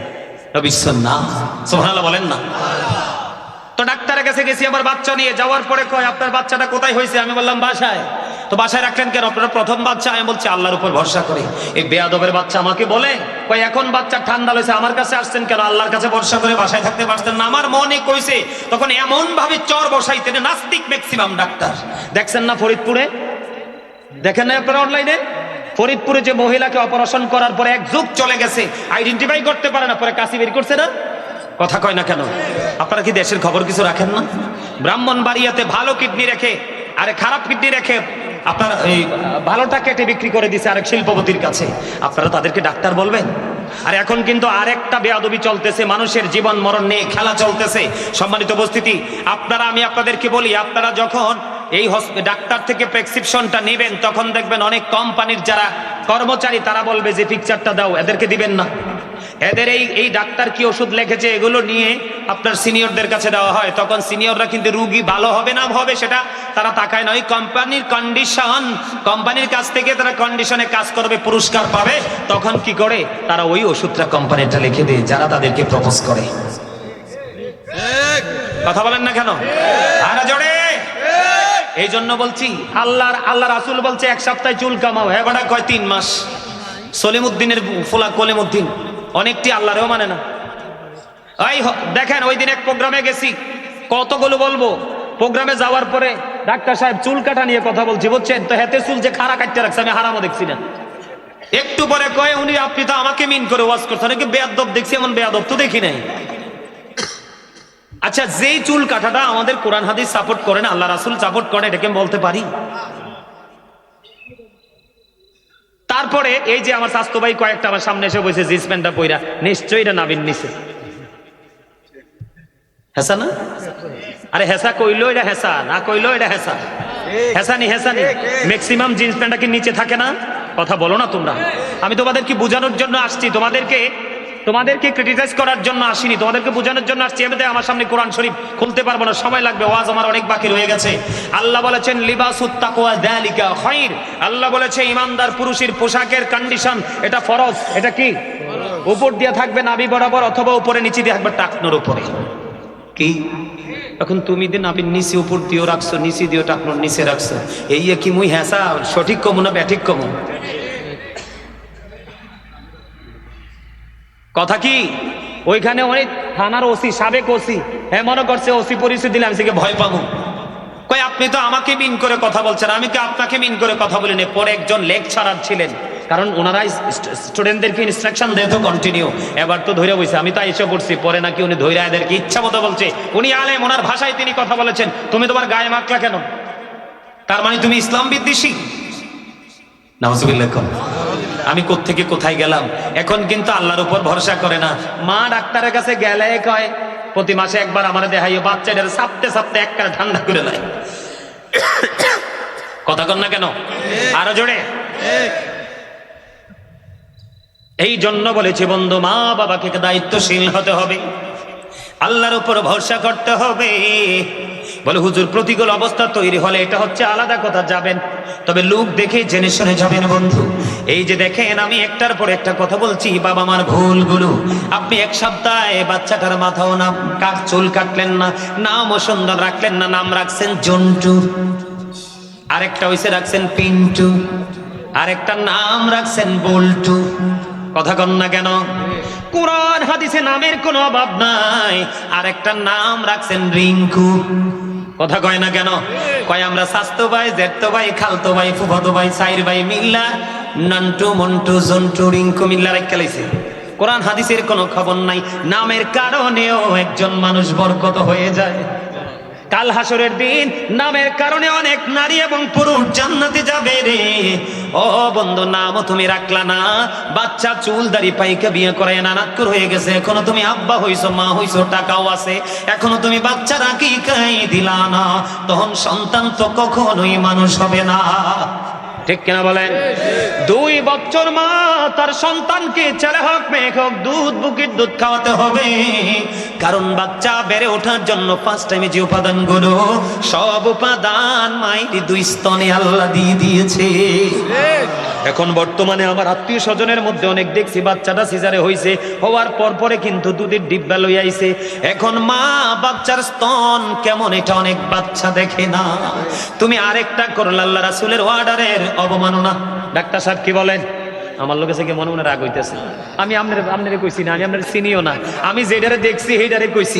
সুবহানাল্লাহ বলেন না? তো ডাক্তারের কাছে গেছি আমার বাচ্চা নিয়ে, যাওয়ার পরে কয় আপনার বাচ্চাটা কোথায় হয়েছে? আমি বললাম বাসায়। তো বাসায় রাখলেন কেন? আপনার প্রথম বাচ্চা। আমি বলছি আল্লাহর উপর ভরসা করে। এই বেয়াদবের বাচ্চা আমাকে বলে, কই এখন বাচ্চা ঠান্ডা হয়েছে, আমার কাছে আসছেন কেন? আল্লাহর কাছে ভরসা করে বাসায় থাকতে পারতেন না। আমার মনে কইছে তখন এমন ভাবে চর বসাইতেন, নাস্তিক ম্যাক্সিমাম ডাক্তার। দেখছেন না ফরিদপুরে, দেখেন না আপনারা অনলাইনে, ফরিদপুরে যে মহিলাকে অপারেশন করার পরে এক যুগ চলে গেছে, আইডেন্টিফাই করতে পারে না, পরে কাশি বের করছে না? কথা কয় না কেন? আপনারা কি দেশের খবর কিছু রাখেন না? ব্রাহ্মণবাড়িয়াতে ভালো কিডনি রেখে আরে খারাপ কিডনি রেখে আপনার এই ভালোটা কেটে বিক্রি করে দিছে আরেক শিল্পপতির কাছে। আপনারা তাদেরকে ডাক্তার বলবেন? আর এখন কিন্তু আরেকটা বেয়াদবি চলতেছে, মানুষের জীবন মরণ নিয়ে খেলা চলতেছে। সম্মানিত উপস্থিতি, আমি আপনাদেরকে বলি, আপনারা যখন এই ডাক্তার থেকে প্রেসক্রিপশনটা নেবেন তখন দেখবেন অনেক কোম্পানির যারা কর্মচারী তারা বলবে যে পিকচারটা দাও, এদেরকে দিবেন না। এদের এই ডাক্তার কি ওষুধ লিখেছে এগুলো নিয়ে আপনার সিনিয়রদের কাছে দেওয়া হয়, তখন সিনিয়ররা কিন্তু রুগী ভালো হবে না হবে সেটা তারা তাকায় না। ওই কোম্পানির কন্ডিশন, কোম্পানির কাছ থেকে তারা কন্ডিশনে কাজ করবে, পুরস্কার পাবে, তখন কি করে তারা ওই ওষুধটা কোম্পানিটা লিখে দেয় যারা তাদেরকে প্রপোজ করে। কথা বলেন না কেন? আর জোরে। এই জন্য বলছি, আল্লাহ রাসূল বলছে এক সপ্তাহে চুল কামাও, হ্যাঁ বেটা কয় 3 মাস। সলিমউদ্দিনের ফোলা কলিমউদ্দিন অনেকটি আল্লাহরেও মানে না। দেখেন ওই দিন এক প্রোগ্রামে গেছি, কতগুলো বলবো, প্রোগ্রামে যাওয়ার পরে ডাক্তার সাহেব চুল কাটা নিয়ে কথা বলছি, বুঝছেন তো? হাতে চুল যে খাড়া কাটতে রাখছে, আমি হারামও দেখছি না। একটু পরে কয় উনি আপনি তো আমাকে মিন করে ওয়াজ করছেন, নাকি বেয়াদব দেখছি, এমন বেয়াদব তো দেখি নাই। আচ্ছা, যেই চুল কাটাটা আমাদের কোরআন হাদিস সাপোর্ট করে না, আল্লাহ রাসূল সাপোর্ট করে, এটাকে বলতে পারি? তারপরে এই যে আমার স্বাস্থ্য ভাই কয়েকটা আমার সামনে এসে বসে জিন্স প্যান্টটা পইরা, নিশ্চয়ই এটা নাবিন নিছে। হেসা না? আরে হেসা কইলো এটা হেসা, না কইলো এটা হেসা। হেসানি ম্যাক্সিমাম জিন্স প্যান্টটা কি নিচে থাকে না? কথা বলো না তোমরা। আমি তোমাদেরকে বোঝানোর জন্য আসছি, তোমাদেরকে ক্রিটিসাইজ করার জন্য আসিনি, তোমাদেরকে বোঝানোর জন্য আসছি। এমনিতে আমার সামনে কোরআন শরীফ খুলতে পারবো না, সময় লাগবে, ওয়াজ আমার অনেক বাকি রয়ে গেছে। আল্লাহ বলেছেন লিবাসুত তাকওয়া যালিকা খায়র। আল্লাহ বলেছে ইমানদার পুরুষের পোশাকের কন্ডিশন এটা ফরজ। এটা কি? উপর দিয়ে থাকবে নাভি বরাবর, অথবা উপরে নিচে দিয়ে থাকবে টাকনোর উপরে। কি এখন তুমি দিন নাভির নিচে উপর দিয়েও রাখছো, নিচে দিয়েও টাকনোর নিচে রাখছো, এই কি মুই হ্যাঁ সঠিক কমু না ব্যাঠিক কমু? কথা কি? ওইখানে অনেক থানার ওসি, সাবেক ওসি, হ্যাঁ মনে করছে ওসি পরিচয় দিলে আমি থেকে ভয় পাবো। কই আপনি তো আমাকে মিন করে কথা বলছেন, আমি কি আপনাকে মিন করে কথা বলি না? পরে একজন লেকচারার ছিলেন, কারণ ওনারাই স্টুডেন্টদেরকে ইনস্ট্রাকশন দেয় তো কন্টিনিউ। এবার তো ধৈর্য বইছে, আমি তো এসে পড়ছি, পরে নাকি উনি ধৈর্য এদেরকে ইচ্ছা মতো বলছে। উনি আলেম, ওনার ভাষায় তিনি কথা বলেছেন, তুমি তোমার গায়ে মাখলা কেন? তার মানে তুমি ইসলাম বিদ্বেষী? নাউজুবিল্লাহ। আমি কোত্থেকে কোথায় গেলাম? এখন কিন্তু আল্লাহর উপর ভরসা করে না। মা ডাক্তারের কাছে গেলে কয় প্রতি মাসে একবার আমার দেখাইও, বাচ্চাদের সাপতে সাপতে এক কারে ঠান্ডা করে দেয়। কথা কন না কেন? আরো জোরে। এই জন্য বলেছি বন্ধু, মা বাবাকে দায়িত্বশীল হতে হবে, আল্লাহর উপর ভরসা করতে হবে। বলে হুজুর প্রতিকূল অবস্থা তৈরি হলে এটা হচ্ছে আলাদা কথা, যাবেন, তবে লোক দেখে জেনে শুনে যাবেন বন্ধু। এই যে দেখেন আমি একটার পর একটা কথা বলছি, বাবা মার ভুলগুলো। আপনি এক সপ্তাহে বাচ্চাটার মাথাও না চুল কাটলেন না, নামও সুন্দর রাখলেন না, নাম রাখছেন জন্টু, আরেকটা হইছে রাখছেন পিন্টু, আরেকটা নাম রাখছেন বল্টু। কথা কন না কেন? কোরআন হাদিসে নামের কোনো অভাব নাই। আরেকটা নাম রাখছেন রিঙ্কু। কথা কয় না কেন? কয় আমরা স্বাস্থ্য ভাই, জেঠতো ভাই, খালতো ভাই, ফুফাতো ভাই, সাইর ভাই মিল্লা নান্টু মন্টু জন্টু রিঙ্কু মিল্লা রেখে লাইছে। কোরআন হাদিসের কোনো খবর নাই। নামের কারণেও একজন মানুষ বরকত হয়ে যায়। কাল হাসরের দিন নামের কারণে অনেক নারী এবং পুরুষ জান্নাতে যাবে রে। ও বন্ধু, নামও তুমি রাখলা না, বাচ্চা চুল দাড়ি পাইকে বিয়ে করায় নানাত্তর হয়ে গেছে, এখনো তুমি আব্বা হইছো, মা হইছো, টাকাও আছে, এখনো তুমি বাচ্চা রাখি খাই দিলা না, তখন সন্তান তো কখনোই মানুষ হবে না। ঠিক কিনা বলেন? 2 বছর মা তার সন্তানকে ছেলে হোক মেয়ে হোক বুকের দুধ খাওয়াতে হবে, কারণ বাচ্চা বেড়ে ওঠার জন্য 5 টাইমে যে উপাদানগুলো, সব উপাদান মায়ের 2 স্তনে আল্লাহ দিয়ে দিয়েছে। এখন বর্তমানে আমার আত্মীয় স্বজনের মধ্যে অনেক দেখছি বাচ্চাটা সিজারে হয়েছে, হওয়ার পর পরে কিন্তু দুধের ডিব্বা লই আইছে। এখন মা বাচ্চার স্তন কেমন এটা অনেক বাচ্চা দেখে না। তুমি আরেকটা করলে আল্লাহ রাসূলের অর্ডারের অবমাননা। ডাক্তার সাহেব কি বলেন? আমার লোকের থেকে মনে মনে রাগ হইতেছে। আমি আপনারে কইছি না, আমি আপনার চিনিও না, আমি যেটারে দেখছি সেইটারে কইছি।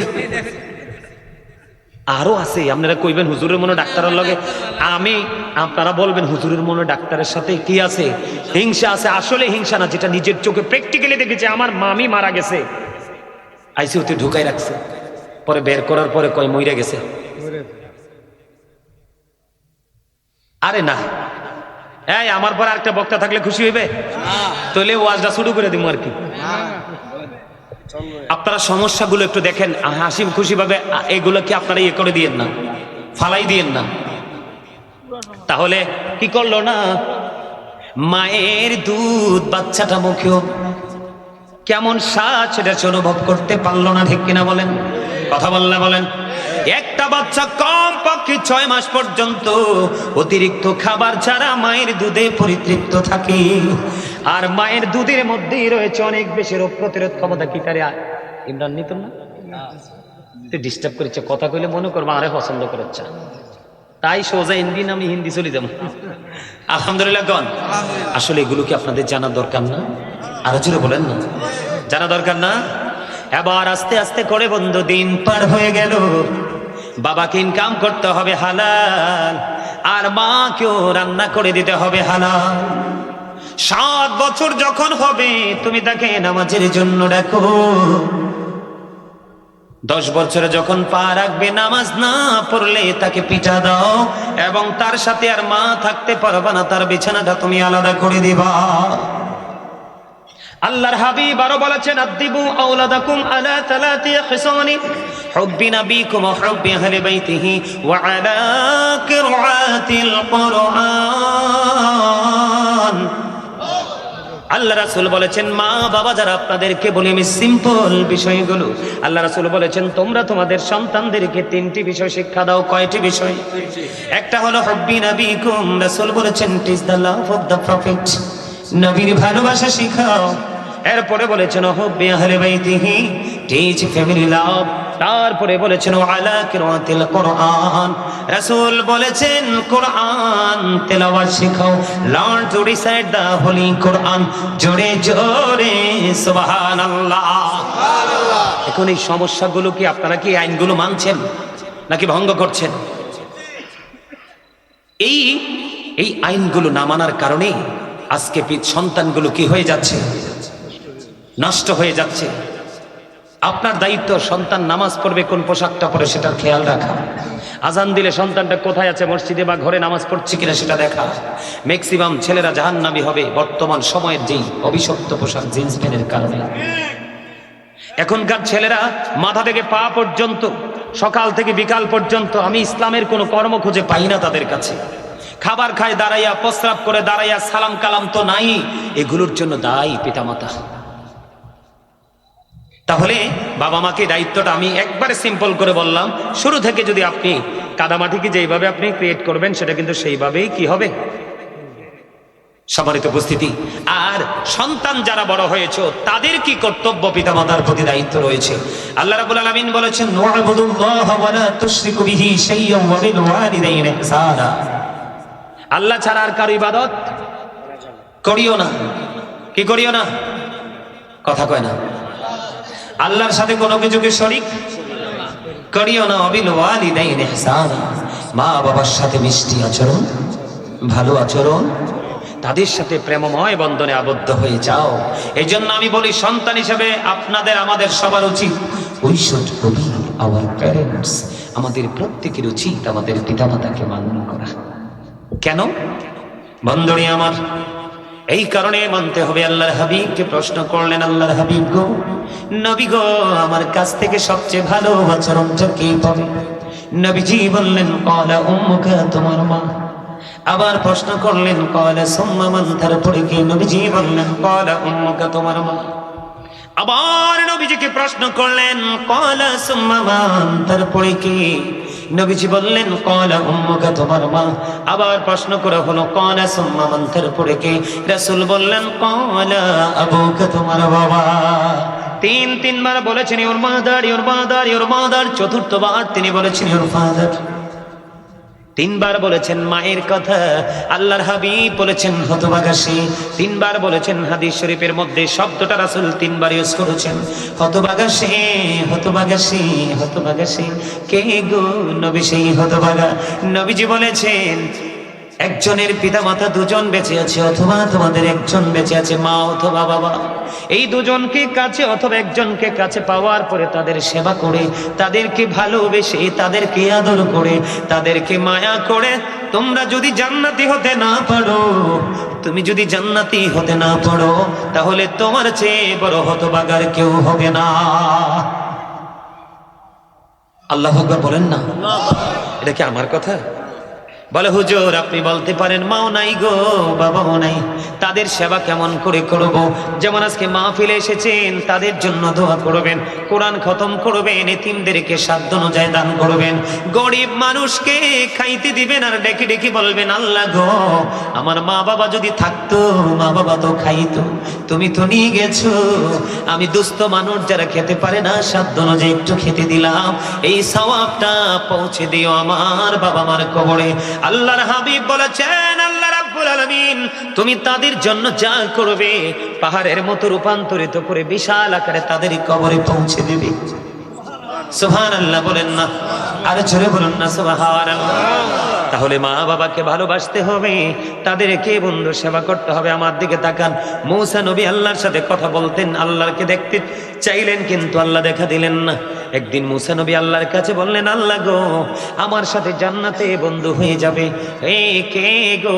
আরো আছে আপনারা কইবেন হুজুরের মনে ডাক্তারের লগে, আপনারা বলবেন হুজুরের মনে ডাক্তারের সাথে কি আছে? হিংসা আছে। আসলে হিংসা না, যেটা নিজের চোখে প্র্যাকটিক্যালি দেখেছে। আমার মামি মারা গেছে, আইসিইউতে ঢুকাই রাখছে, পরে বের করার পরে কয় মইরা গেছে। আরে না, এই আমার পর আরেকটা বক্তা থাকলে খুশি হইবে? তাহলে ওয়াজটা শুরু করে দিব আর কি। আপনারা সমস্যাগুলো একটু দেখেন, হাসি খুশি ভাবে এগুলো কি আপনারা ইয়ে করে দিয়েন না, ফালাই দিয়েন না। তাহলে কি করলো না, মায়ের দুধ বাচ্চাটা মুখেও কেমন স্বাদ সেটা অনুভব করতে পারলো না, ঠিক কিনা বলেন? কথা বললে বলেন। একটা বাচ্চা কম পক্ষে 6 মাস পর্যন্ত অতিরিক্ত খাবার ছাড়া মায়ের দুধে পরিতৃপ্ত থাকে। আর মায়ের দুধের মধ্যেই রয়েছে অনেক বেশি রোগ প্রতিরোধ ক্ষমতা। কি তারে ইমরান নিত না, ডিস্টার্ব করেছে, কথা কইলে মনে করবো আরে পছন্দ করেছে, তাই সোজা হিন্দি আমি হিন্দি চলে যাবো। আলহামদুলিল্লাহ গণ। আসলে এগুলো কি আপনাদের জানা দরকার না? আরো জোরে বলেন না, জানা দরকার না? এবার আস্তে আস্তে করে বন্ধু দিন পার হয়ে গেল। বাবাকে ইনকাম করতে হবে হালাল, আর মাকেও রান্না করে দিতে হবে হালাল। 7 বছর যখন হবে তুমি তাকে নামাজের জন্য ডাকো। 10 বছরে যখন পা রাখবে নামাজ না পড়লে তাকে পিঠা দাও, এবং তার সাথে আর মা থাকতে পারবে না, তার বিছানাটা তুমি আলাদা করে দিবা। আল্লাহর হাবিব আরো বলেছেন, আদিবু আওলাদাকুম আলা 3 খিসানি হুব্বি নাবিকুম ওয়া হুব্বি আহলি বাইতিহি ওয়া আলা কিরাআতিল কুরআন। আল্লাহ রাসূল বলেছেন, মা বাবা যারা আপনাদেরকে বলি আমি সিম্পল বিষয়গুলো, আল্লাহ রাসূল বলেছেন তোমরা তোমাদের সন্তানদেরকে 3টি বিষয় শিক্ষা দাও। কয়টি বিষয়? একটা হলো হুব্বি নাবিকুম, রাসূল বলেছেন teach the love of the prophet, নবীর ভালোবাসা শিখাও। এরপরে বলেছেন হুব্বি আহলি বাইতিহি, টিচ ফ্যামিলি লাভ। তারপরে বলেছেন আলা কিরাআতিল কুরআন, রাসূল বলেছেন কোরআন তেলাওয়াত শেখাও। Learn to recite the holy Quran. জোরে জোরে সুবহানাল্লাহ, সুবহানাল্লাহ। এখন এই সমস্যাগুলো কি আপনারা কি আইনগুলো মানছেন নাকি ভঙ্গ করছেন? এই আইনগুলো না মানার কারণে আজকে সন্তানগুলো কি হয়ে যাচ্ছে? নষ্ট হয়ে যাচ্ছে। আপনার দায়িত্ব সন্তান নামাজ পড়বে কোন পোশাকটা পরে সেটার খেয়াল রাখা। আজান দিলে সন্তানটা কোথায় আছে, মসজিদে বা ঘরে নামাজ পড়ছে কিনা সেটা দেখা। ম্যাক্সিমাম ছেলেরা জাহান্নামী হবে বর্তমান সময়ের যেই অভিশপ্ত পোশাক জিন্স প্যান্টের কারণে। এখনকার ছেলেরা মাথা থেকে পা পর্যন্ত, সকাল থেকে বিকাল পর্যন্ত আমি ইসলামের কোনো কর্ম খুঁজে পাই না তাদের কাছে। খাবার খায় দাঁড়াইয়া, প্রস্রাব করে দাঁড়াইয়া, সালাম কালাম তো নাই। এগুলোর জন্য দায়ী পিতামাতা। তাহলে বাবা মাকে দায়িত্বটা আমি একবারে সিম্পল করে বললাম, শুরু থেকে যদি আপনি কাদামাটিকে যেইভাবে আপনি ক্রিয়েট করবেন সেটা কিন্তু সেইভাবেই কি হবে। সম্মানিত উপস্থিতি, আর সন্তান যারা বড় হয়েছে তাদের কি কর্তব্য? পিতামাতার প্রতি দায়িত্ব রয়েছে। আল্লাহ রাব্বুল আলামিন বলেছেন ওয়া'বুদুল্লাহ ওয়া লা তুশরিকু বিহি শাইয়্যান ওয়া বিল ওয়ালিদাইনি ইহসানা। আল্লাহ ছাড়া আর কারো ইবাদত করিও না। কি করিও না? কথা কয় না। আল্লাহর সাথে কোনো কিছুকে শরীক করিও না। বিল ওয়ালিদাইনি ইহসানা, মা বাবার সাথে মিষ্টি আচরণ, ভালো আচরণ, তাদের সাথে প্রেমময় বন্ধনে আবদ্ধ হয়ে যাও। এই জন্য আমি বলি সন্তান হিসেবে আপনাদের আমাদের সবার উচিত we should Obi our parents. আমাদের প্রত্যেকের উচিত আমাদের পিতামাতাকে মান্য করা। কেন বন্ধুরে আমার? এই কারণে মানতে হবে। আল্লাহর হাবিবকে প্রশ্ন করলেন, আল্লাহর হাবিব গো, নবী গো, আমার কাছ থেকে সবচেয়ে ভালো আচরণটা কে পাবে? নবীজি বললেন ক্বালা উম্মুকা, তোমার মা। আবার প্রশ্ন করলেন ক্বালা সুম্মা মান, তারপরে কে? নবীজি বললেন ক্বালা উম্মুকা, তোমার মা। আবার নবীজিকে প্রশ্ন করলেন ক্বালা সুম্মা মান, তারপরে কে? নবীজি বললেন ক্বালা উম্মুকা, তোমার মা। আবার প্রশ্ন করা হলো ক্বালা সুম্মা মান, তারপরে কে? রাসূল বললেন ক্বালা আবুকা, তোমার বাবা। তিনবার বলেছেন your mother, your mother, your mother. চতুর্থবার তিনি বলেছেন ইউর ফাদার। তিনবার বলেছেন মায়ের কথা। আল্লাহর হাবিব বলেছেন হতভাগাসী। তিনবার বলেছেন, হাদিস শরীফের মধ্যে শব্দটা রাসূল তিনবার ইউজ করেছেন, হতভাগাসী, হতভাগাসী, হতভাগাসী। কে গো? নবী সেই হতভাগা। নবীজি বলেছেন একজনের পিতামাতা দুজন বেঁচে আছে, অথবা তোমাদের একজন বেঁচে আছে, মা অথবা বাবা। এই দুজনকে কাছে অথবা একজনকে কাছে পাওয়ার পরে তাদের সেবা করে, তাদেরকে ভালোবেসে, তাদেরকে আদর করে, তাদেরকে মায়া করে তোমরা যদি জান্নাতি হতে না পারো, তুমি যদি জান্নাতি হতে না পারো, তাহলে তোমার চেয়ে বড় হতভাগার কেউ হবে না। আল্লাহু আকবার বলেন না। এটা কি আমার কথা? বলে হুজুর আপনি বলতে পারেন মাও নাই গো, বাবাও নাই, তাদের সেবা কেমন করে করব? যেমন আজকে মাহফিলে এসেছেন, তাদের জন্য দোয়া করবেন, কোরআন খতম করবেন, এতিমদেরকে সাধ্য অনুযায়ী দান করবেন, গরিব মানুষকে খাইতে দিবেন, আর ডেকে ডেকে বলবেন আল্লাহ গো আমার মা বাবা যদি থাকতো, মা বাবা তো খাইতো, তুমি তো নিয়ে গেছো, আমি দুস্থ মানুষ যারা খেতে পারে না, সাধ্য অনুযায়ী একটু খেতে দিলাম, এই সওয়াবটা পৌঁছে দিও আমার বাবা মার কবরে। আল্লাহর হাবিব বলেছেন আল্লাহ রাব্বুল আলামিন তুমি তাদের জন্য যা করবে পাহাড়ের মতো রূপান্তরিত করে বিশাল আকারে তাদের কবরে পৌঁছে দিবে। সুবহানাল্লাহ বলেন না, আর জোরে বলুন না সুবহানাল্লাহ। তাহলে মা বাবাকে ভালোবাসতে হবে, তাদেরকে বন্ধু সেবা করতে হবে। আমার দিকে তাকান, মূসা নবী আল্লাহর সাথে কথা বলতেন, আল্লাহকে দেখতে চাইলেন কিন্তু আল্লাহ দেখা দিলেন না। একদিন মূসা নবী আল্লাহর কাছে বললেন আল্লাহ গো আমার সাথে জান্নাতে বন্ধু হয়ে যাবে, কে গো?